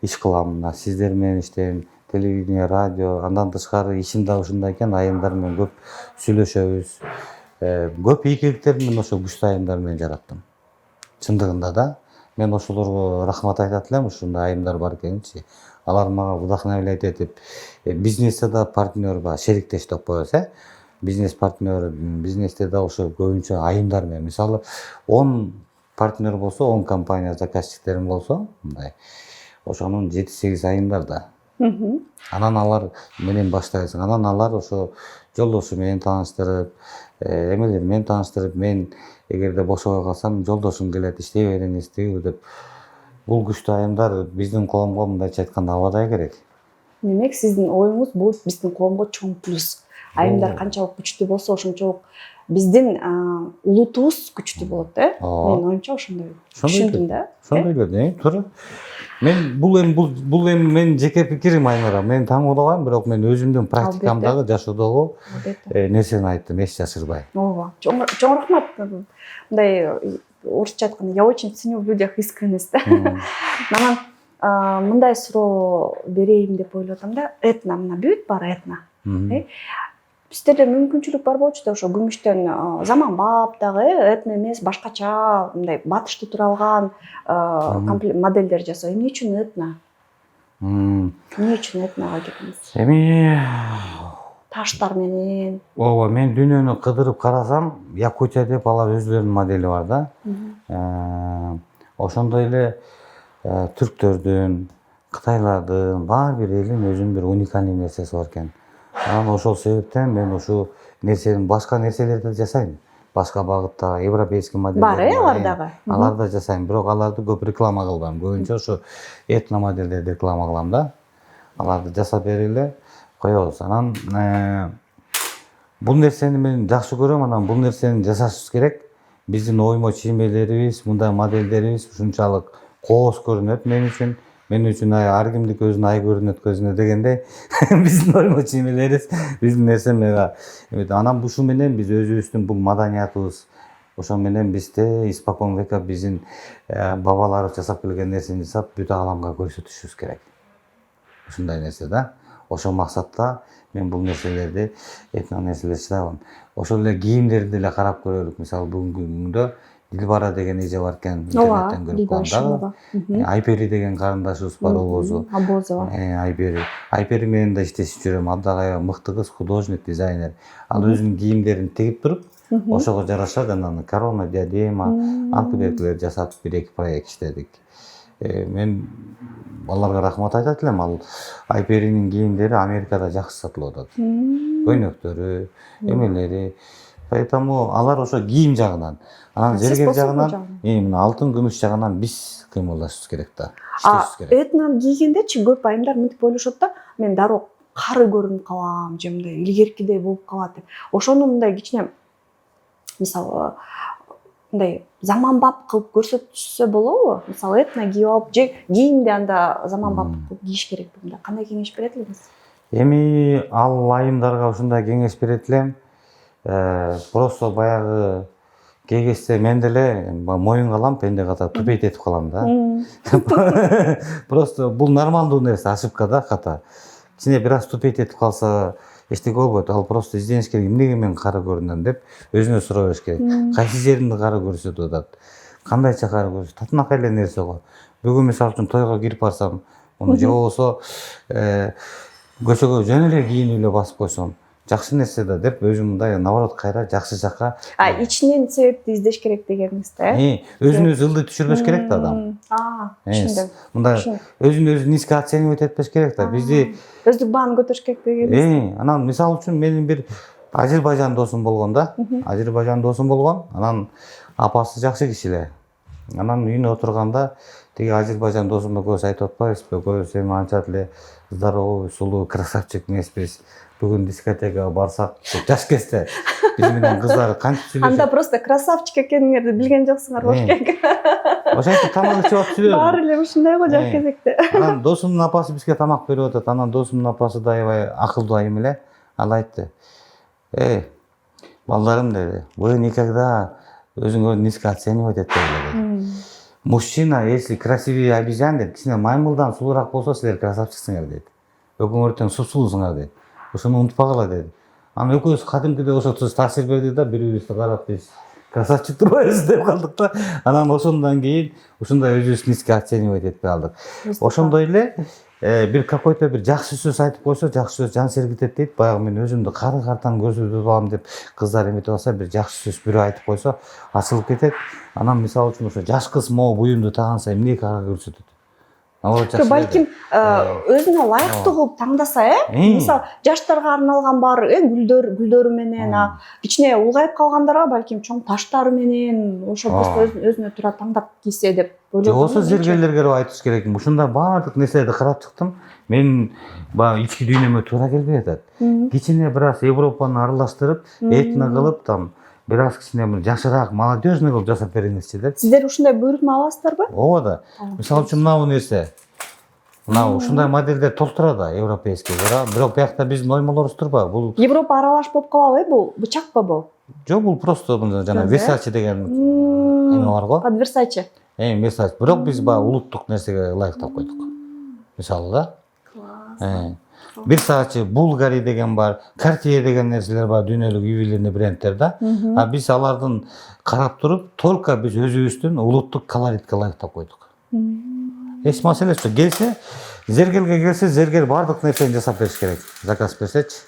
[SPEAKER 1] иш кылам. Мына сиздер менен иштейм, телевидение, радио, андан тышкары ишим да ушундай экен, айымдар менен көп сүйлөшөбүз. Көп ийгиликтерди мен ошо күчтүү айымдар менен жараттым. Чындыгында да мен ошолорго рахмат айтат элем, ушундай айымдар бар экенинчи. Алар мага вдохновлять этип, бизнесте да партнер ба, шериктеш деп коебуз, бизнес партнер, бизнесте да ошо көбүнчө айымдар менен. Мисалы 10 партнер болсо, 10 компания заказчиктерим болсо, мындай ошонун 7-8 айымдар да. Анан алар менен баштайсың. Анан алар ошо жолдошу менен тааныштырып, эмелер менен тааныштырып, мен эгерде бошобой калсам, жолдошум келет, иштей бериңиз тигүү деп. Бул күчтүү айымдар биздин коомго мындайча айтканда абадай керек.
[SPEAKER 2] Демек, сиздин оюңуз бул биздин коомго чоң плюс. Айымдар канчалык күчтүү болсо, ошончолук биздин улутубуз күчтүү болот, Мен оюмча ошондой түшүндүм да.
[SPEAKER 1] Ошондой эле, туура. Мен бул эми мен жеке пикирим Айнура. Мен таңгалабайм, бирок мен өзүмдүн практикамдагы жашоодогу нерсени айттым, эч жашырбай.
[SPEAKER 2] Ооба. Чоң рахмат. Мындай орусча айтканда, я очень ценю в людях искренность. Анан мындай суроо берейин деп ойлоп атам да. Этно мына бүт бар этно. Бизде мүмкүнчүлүк бар болчу да, ошо күмүштөн заманбап дагы этно эмес, башкача мындай батышты туралган модельдер жасоо. Эмне үчүн этно? Эмне үчүн этного кетебиз?
[SPEAKER 1] Эми
[SPEAKER 2] таштар менен.
[SPEAKER 1] Ооба, мен дүйнөнү кыдырып карасам, Якутия деп алар өзүлөрүнүн модели бар да. Ошондой эле түрктөрдүн, кытайлардын, баар бир элдин өзүнүн бир уникальный нерсеси бар экен. Анан ошол себептен мен ушул нерсени башка нерселерди жасайм. Башка багыттагы европейский модельдер
[SPEAKER 2] бар, алар дагы.
[SPEAKER 1] Аларды да жасайм, бирок аларды көп реклама кылбайм. Көбүнчө ошо этно модельдерди реклама кылам да. Аларды жасап берип эле коебуз. Анан бул нерсени мен жакшы көрөм, анан бул нерсени жасашыбыз керек. Биздин оймо чиймелерибиз, мындай модельдерибиз ушунчалык кооз көрүнөт мен үчүн ар кимдики өзүнүн ай көрүнөт көзүнө дегендей биздин оймо чиймелерибиз, биздин нерсемега. Анан бушу менен биз өзүбүздүн бул маданиятыбыз, ошо менен бизде испокон века биздин бабаларыбыз жасап келген нерсени жасап бүт ааламга көрсөтүшүбүз керек. Ушундай нерсе да. Ошол максатта мен бул нерселерди, этно нерселерди чыдабам. Ошол эле кийимдерди деле карап көрөлүк. Мисалы бүгүнкү күндө Дилбара деген эже бар экен, интернеттен көрүп калганда. Айпери деген карындашыбыз бар, Обозу. Айпери менен да иштешип жүрөм. Ал дагы мыкты кыз, художник, дизайнер. Ал өзүнүн кийимдерин тигип туруп, Ошого жараша жанагы корона, диадема, антибиотиктер жасатып 1-2 проект иштедик. Мен аларга рахмат айтат элем. Ал Айперинин кийимдери Америкада жакшы сатылып атат. Көйнөктөрү, эмелери. Поэтому алар ошо кийим жагынан, анан зергер жагынан, мына алтын, күмүш жагынан биз кыймылдашыбыз керек да. Иштешибиз керек.
[SPEAKER 2] Этнон кийгендечи көп айымдар мынтип ойлошот да, мен дароо кары көрүнүп калам, же мындай илгеркидей болуп калат деп. Ошону мындай кичине мисалы мындай заманбап кылып көрсөтүшсө болобу? Мисалы этно кийип алып, же кийимди анда заманбап кылып кийиш керекпи? Мындай кандай кеңеш берет элеңиз?
[SPEAKER 1] Эми ал айымдарга ушундай кеңеш берет элем. Просто баягы кегесте мен деле моюнга алам, пенде ката тупейтетип калам да. Просто бул нормалдуу нерсе, ошибка да, ката. Кичине бир аз тупейтетип калса эчтеке болбойт. Ал просто издениш керек. Эмнеге мен кары көрүнөм деп өзүнө суроо бериш керек. Кайсы жеримди кары көрсөтүп атат? Кандайча кары көрсөтөт? Татынакай эле нерсе го. Бүгүн мисалы үчүн тойго кирип барсам, муну же болбосо көчөгө жөн эле кийинип эле басып койсом, жакшы нерсе да деп өзүм мындай наоборот кайра жакшы жакка.
[SPEAKER 2] Ичинен себепти издеш керек дегениңиз да?
[SPEAKER 1] Өзүн өзү ылдый түшүрбөш керек да адам.
[SPEAKER 2] Түшүндүм.
[SPEAKER 1] Мындай өзүн өзү низко оценивать этпеш керек да. Бизди
[SPEAKER 2] өздүк бааны көтөрүш керек дегениңиз.
[SPEAKER 1] Анан мисалы үчүн менин бир Азербайжан досум болгон да. Азербайжан досум болгон. Анан апасы жакшы киши эле. Анан үйүнө отурганда тиги Азербайжан досум экөөбүз айтып атпайбызбы? Экөөбүз эми анча эле здоровый, сулуу, красавчик эмеспиз. Бүгүн дискотекага барсак, жаш кезде биз менен кыздар кантип сүйлөшөт?
[SPEAKER 2] Анда просто красавчик экениңерди билген жоксуңар болуш керек.
[SPEAKER 1] Ошентип тамак ичип атып сүйлөдүм.
[SPEAKER 2] Баары эле ушундай го жак кезекте.
[SPEAKER 1] Анан досумдун апасы бизге тамак берип атат. Анан досумдун апасы да аябай акылдуу айым эле. Ал айтты: балдарым деди, вы никогда өзүңөрдү низко оценивать этпеңиздер деди. Мужчина, если красивее обезьян, деди, кичине маймылдан сулуураак болсо силер красавчиксиңер деди. Экөөңөр тең сулуусуңар деди. Ошону унутпагыла деди. Анан экөөбүз кадимкидей ошо таасир берди да, бири-бирибизди карап биз красавчик турбайбыз деп калдык да. Анан ошондон кийин ушундай өзүбүздү низко оценивать этпей калдык. Ошондой эле бир какой-то бир жакшы сөз айтып койсо, жакшы сөз жан сергитет дейт. Баягы мен өзүмдү кары картан көрсөтүп алам деп кыздар эметип алса, бир жакшы сөз бирөө айтып койсо, ачылып кетет. Анан мисалы үчүн ошо жаш кыз могу буюмду тааганса эмне кары көрсөтөт?
[SPEAKER 2] Балким өзүнө ылайыктуу кылып таңдаса, мисалы жаштарга арналган бар гүлдөрү менен, кичине улгайып калгандарга балким чоң таштары менен, ошо просто өзүнө туура таңдап кийсе деп ойлойм.
[SPEAKER 1] Жоксо зергерлерге айтыш керек. Ушундай баардык нерселерди карап чыктым. Мен баягы ички дүйнөмө туура келбей атат. Кичине бир аз Европаны аралаштырып, этно кылып, там бир аз кичине жашыраак, молодежный кылып жасап бериңизчи деп.
[SPEAKER 2] Сиздер ушундай буйрукма аласыздарбы?
[SPEAKER 1] Ооба да. Мисалы үчүн мына бул нерсе. Мына ушундай модельдер толтура да, европейский. Бирок биякта биздин оймолорубуз турбайбы? Бул
[SPEAKER 2] Европа аралаш болуп калабы, бул бычакпы бул?
[SPEAKER 1] Жок, бул просто жана Versace деген эме бар го.
[SPEAKER 2] Под Versace.
[SPEAKER 1] Versace. Бирок биз баягы улуттук нерсеге ылайыктап койдук. Мисалы да.
[SPEAKER 2] Класс.
[SPEAKER 1] Versace, Bulgari деген бар, Cartier деген нерселер бар, дүйнөлүк ювелирный брендтер да. Биз алардын карап туруп, только биз өзүбүздүн улуттук колоритке ылайыктап койдук. Эч маселе жок. Келсе, зергерге келсе, зергер бардык нерсени жасап бериш керек. Заказ берсечи.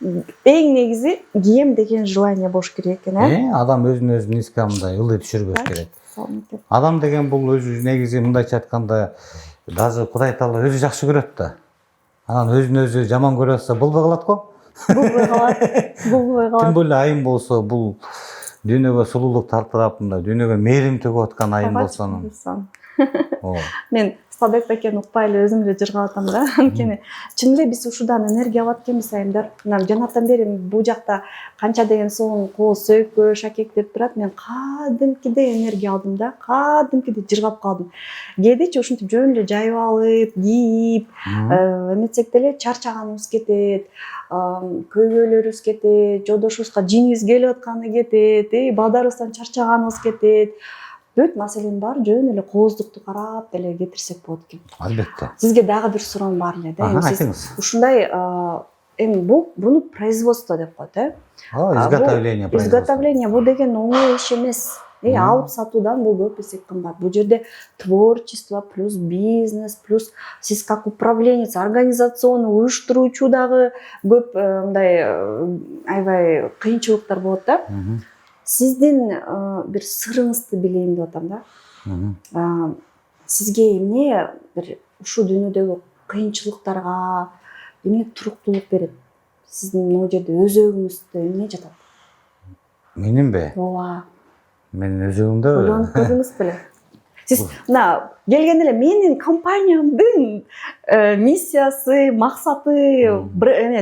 [SPEAKER 2] Эң негизи кийим деген желание болуш керек экен,
[SPEAKER 1] Адам өзүн өзү низко мындай ылдый түшүрбөш керек. Адам деген бул өзү негизи мындайча айтканда, даже Кудай Таала өзү жакшы көрөт да. Анан өзүн өзү жаман көрүп атса болбой калат го.
[SPEAKER 2] Болбой калат.
[SPEAKER 1] Тим более айым болсо, бул дүйнөгө сулуулук тартырап, мындай дүйнөгө мээрим төгүп аткан айым болсо. Мен
[SPEAKER 2] Садек бекен укпай эле өзүм эле жыргап атам да. Анткени чын эле биз ушудан энергия алат экенбиз айымдар. Мына жанатан бери бул жакта канча деген соң кол сөйкө, шакек деп турат. Мен кадимкидей энергия алдым да. Кадимкидей жыргап калдым. Кээдечи ушинтип жөн эле жайып алып, кийип, эметсек деле чарчаганыбыз кетет. Көйгөйлөрүбүз кетет, жолдошубузга жиңибиз келип атканы кетет, балдарыбыздан чарчаганыбыз кетет. Бүт маселенин баары жөн эле кооздукту карап деле кетирсек болот экен.
[SPEAKER 1] Албетте.
[SPEAKER 2] Сизге дагы бир суроом бар эле да.
[SPEAKER 1] Айтыңыз.
[SPEAKER 2] Ушундай эми буну производство деп коет,
[SPEAKER 1] Изготовление.
[SPEAKER 2] Изготовление бул деген оңой иш эмес. алып сатуудан бул көп эсе кымбат. Бул жерде творчество плюс бизнес плюс сиз как управленец, организационный уюштуруучу дагы көп мындай аябай кыйынчылыктар болот да. Сиздин бир сырыңызды билейин деп атам да. Сизге эмне бир ушул дүйнөдөгү кыйынчылыктарга эмне туруктуулук берет? Сиздин могу жерде өзөгүңүздө эмне жатат?
[SPEAKER 1] Менимби?
[SPEAKER 2] Ооба.
[SPEAKER 1] Менин өзөгүмдө
[SPEAKER 2] Ойлонуп көрдүңүз беле? Сиз мына келгенде эле менин компаниямдын миссиясы, максаты,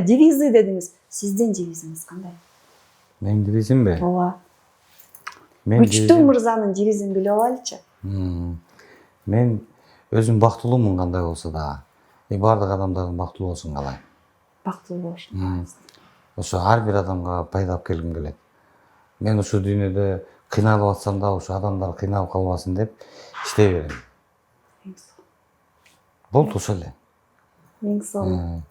[SPEAKER 2] девизы дедиңиз. Сиздин девизиңиз кандай?
[SPEAKER 1] Менин девизимби?
[SPEAKER 2] Ооба. Күчтүү мырзанын девизин билип алайлычы.
[SPEAKER 1] Мен өзүм бактылуумун кандай болсо да. Баардык адамдардын бактылуу болушун каалайм.
[SPEAKER 2] Бактылуу болушун.
[SPEAKER 1] Ошо ар бир адамга пайда алып келгим келет. Мен ушул дүйнөдө кыйналып атсам да, ошо адамдар кыйналып калбасын деп иштей берем. Болду ошол эле.
[SPEAKER 2] Эң сонун.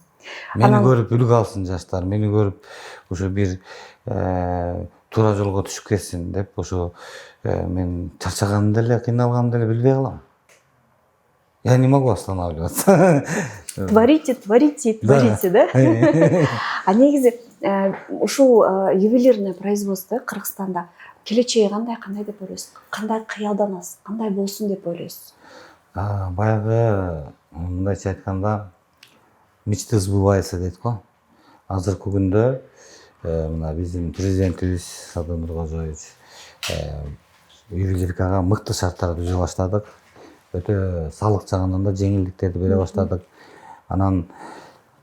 [SPEAKER 1] Мени көрүп үлгү алсын жаштар, мени көрүп ошо бир туура жолго түшүп кетсин деп ошо мен чарчаганымды эле, кыйналганымды эле билбей калам. Я не могу останавливаться.
[SPEAKER 2] Творите, да? А негизи ушул ювелирный производство Кыргызстанда келечеги кандай деп ойлойсуз? Кандай кыялданасыз? Кандай болсун деп ойлойсуз?
[SPEAKER 1] Баягы мындайча айтканда мечты сбывается дейт го. Азыркы күндө мына биздин президентибиз Садыр Нуркожоевич ювелиркага мыкты шарттар түзө баштадык. Өтө салык жагынан да жеңилдиктерди бере баштадык. Анан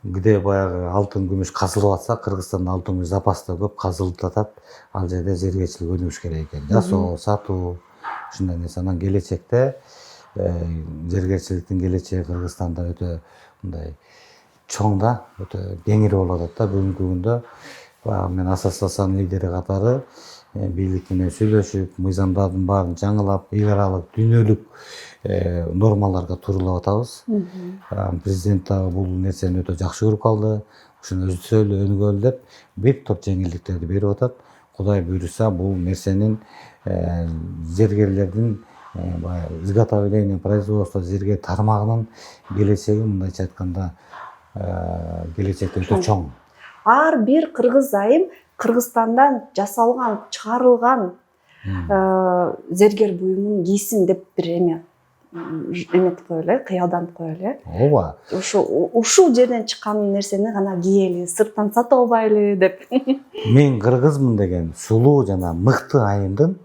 [SPEAKER 1] где баягы алтын күмүш казылып атса, Кыргызстанда алтын күмүш запаста көп казылып атат. Ал жерде зергерчилик өнүгүш керек экен. Жасоо, сатуу ушундай нерсе. Анан келечекте зергерчиликтин келечеги Кыргызстанда өтө мындай чоң да, өтө кеңири болуп атат да. Бүгүнкү күндө баягы мен ассоциациянын лидери катары бийлик менен сүйлөшүп, мыйзамдардын баарын жаңылап, эл аралык дүйнөлүк нормаларга туурулап атабыз. Президент дагы бул нерсени өтө жакшы көрүп калды. Ушуну өсөлү, өнүгөлү деп бир топ жеңилдиктерди берип атат. Кудай буйруса бул нерсенин зергерлердин изготовление, производство зергер тармагынын келечеги мындайча айтканда келечекте өтө чоң.
[SPEAKER 2] Ар бир кыргыз айым Кыргызстандан жасалган, чыгарылган зергер буюмун кийсин деп бир эметип коелу, кыялданып коелу.
[SPEAKER 1] Ооба.
[SPEAKER 2] Ушул жерден чыккан нерсени гана кийели, сырттан сатып албайлы деп.
[SPEAKER 1] Мен кыргызмын деген сулуу жана мыкты айымдын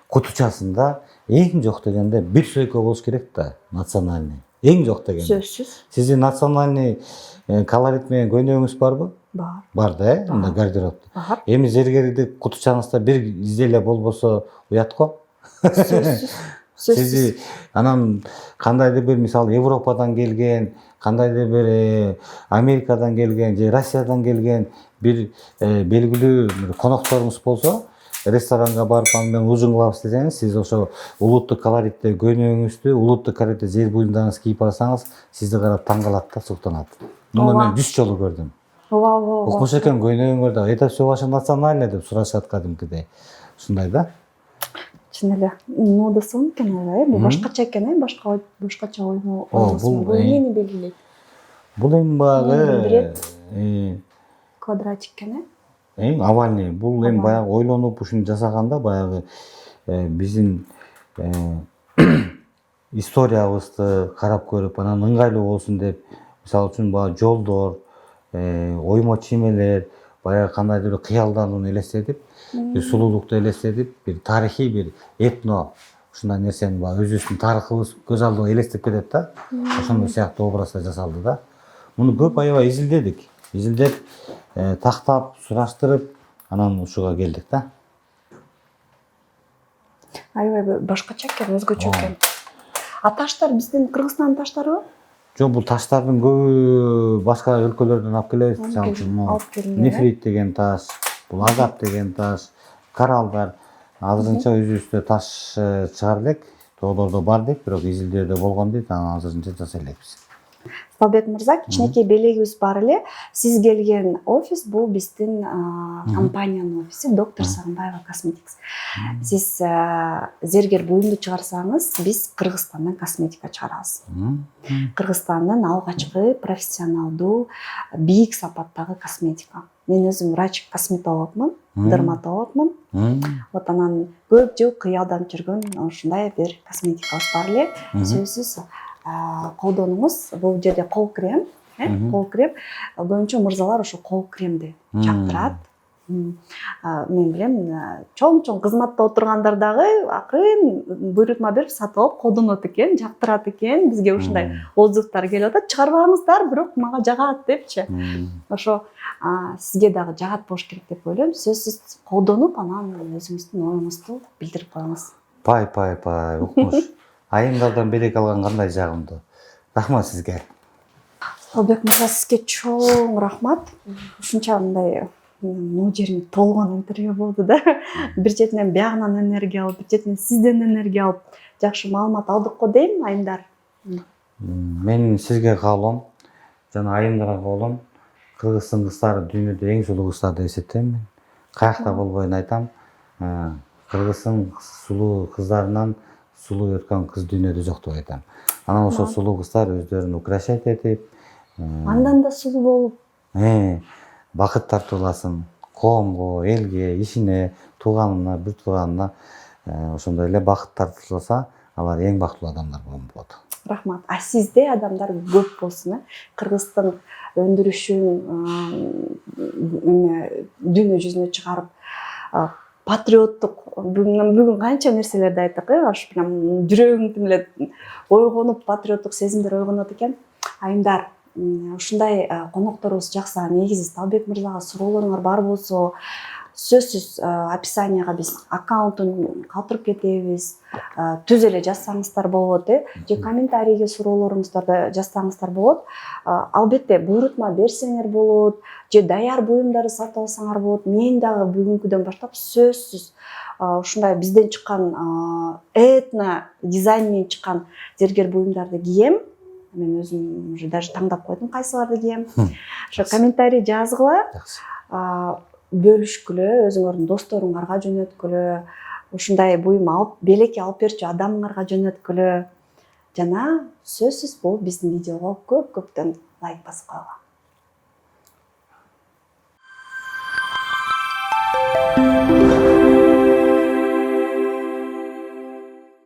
[SPEAKER 1] кутучасында эң жок дегенде бир сөйкө болуш керек да, национальный. Эң жок дегенде.
[SPEAKER 2] Сөзсүз.
[SPEAKER 1] Сиздин национальный колорит менен көйнөгүңүз барбы?
[SPEAKER 2] Бар.
[SPEAKER 1] Бар да, мында гардеробто.
[SPEAKER 2] Бар.
[SPEAKER 1] Эми зергерди кутучаңызда бир изделие болбосо уят го.
[SPEAKER 2] Сөзсүз.
[SPEAKER 1] Сизи анан кандайдыр бир мисалы Европадан келген, кандайдыр бир Америкадан келген же Россиядан келген бир белгилүү конокторуңуз болсо, ресторанга барып аны менен ужин кылабыз десеңиз, сиз ошо улуттук колоритте көйнөгүңүздү, улуттук колоритте зер буюмдарыңызды кийип барсаңыз, сизди карап таң калат да, суктанат. Муну мен 100 жолу көрдүм.
[SPEAKER 2] Ооба.
[SPEAKER 1] Окмуш экен көйнөгүңөр да, это все ваше национальное деп сурашат кадимкидей. Ушундай да.
[SPEAKER 2] Чын эле. Мода сон экен, бул башкача экен, башкача оймо. Бул эмнени белгилейт?
[SPEAKER 1] Бул эми баягы
[SPEAKER 2] квадратик экен,
[SPEAKER 1] овальный. Бул эми баягы ойлонуп ушуну жасаганда баягы биздин историябызды карап көрүп, анан ыңгайлуу болсун деп, мисалы үчүн баягы жолдор, оймо чиймелер, баягы кандайдыр бир кыялданууну элестетип, бир сулуулукту элестетип, бир тарыхый бир этно ушундай нерсени баягы өзүбүздүн тарыхыбыз көз алдыма элестеп кетет да. Ошондой сыяктуу образда жасалды да. Муну көп аябай изилдедик. Изилдеп, тактап, сураштырып, анан ушуга келдик да.
[SPEAKER 2] Аябай башкача экен, өзгөчө экен. А таштар биздин Кыргызстандын таштарыбы?
[SPEAKER 1] Жок, бул таштардын көбү башка өлкөлөрдөн алып келебиз. Мисалы үчүн нефрит деген таш, бул агат деген таш, кораллдар. Азырынча өзүбүздө таш чыгара элек, тоолордо бар дейт, бирок изилдөөдө болгон дейт, анан азырынча жасай элекпиз.
[SPEAKER 2] Сталбек мырза, кичинекей белегибиз бар эле. Сиз келген офис бул биздин компаниянын офиси, доктор Сагынбаева Косметикс. Сиз зергер буюмду чыгарсаңыз, биз Кыргызстандан косметика чыгарабыз. Кыргызстандын алгачкы профессионалдуу, бийик сапаттагы косметика. Мен өзүм врач-косметологмун, дерматологмун. Вот анан көп жыл кыялданып жүргөн ушундай бир косметикабыз бар эле. Сөзсүз колдонуңуз. Бул жерде кол крем, кол крем. Көбүнчө мырзалар ошо кол кремди жактырат. Мен билем, чоң кызматта отургандар дагы акырын буйрутма берип сатып алып колдонот экен, жактырат экен. Бизге ушундай отзывдар келип атат. Чыгарбаңыздар, бирок мага жагат депчи. Ошо сизге дагы жагат болуш керек деп ойлойм. Сөзсүз колдонуп, анан өзүңүздүн оюңузду билдирип коюңуз.
[SPEAKER 1] Пай, укмуш. Айымдардан белек алган кандай жагымдуу. Рахмат сизге.
[SPEAKER 2] Сталбек мырза, сизге чоң рахмат. Ушунча мындай жериң толгон интервью болду да. Бир четинен биягынан энергия алып, бир четинен сизден энергия алып, жакшы маалымат алдык го дейм, айымдар.
[SPEAKER 1] Менин сизге каалоом, жана айымдарга каалоом, Кыргыздын кыздары дүйнөдө эң сулуу кыздар деп эсептейм мен. Каякта болбойн айтам. Кыргыздын сулуу кыздарынан сулуу өткөн кыз дүйнөдө жок деп айтам. Анан ошол сулуу кыздар өздөрүн украшать этип,
[SPEAKER 2] Андан да сулуу болуп,
[SPEAKER 1] бакыт тартууласын, коомго, элге, ишине, тууганына, бир тууганына ошондой эле бакыт тартууласа, алар эң бактылуу адамдар болот.
[SPEAKER 2] Рахмат. Сизде адамдар көп болсун, Кыргыздын өндүрүшүн дүйнө жүзүнө чыгарып, патриоттук бүгүн канча нерселерди айттык, аш прям жүрөгүң тим эле ойгонуп, патриоттук сезимдер ойгонот экен. Айымдар, ушундай конокторубуз жакса, негизи Сталбек мырзага суроолоруңар бар болсо, сөзсүз описанияга биз аккаунтун калтырып кетебиз. Түз эле жазсаңыздар болот, же комментарийге суроолоруңуздарды жазсаңыздар болот. Албетте буйрутма берсеңер болот, же даяр буюмдарды сатып алсаңар болот. Мен дагы бүгүнкүдөн баштап сөзсүз ушундай бизден чыккан этно дизайн менен чыккан зергер буюмдарды кийем. Мен өзүм уже даже таңдап койдум кайсыларды кийем. Ошо комментарий жазгыла, бөлүшкүлө, өзүңөрдүн досторуңарга жөнөткүлө, ушундай буюм алып, белекке алып берчү адамыңарга жөнөткүлө. Жана сөзсүз бул биздин видеого көптөн лайк басып койгула.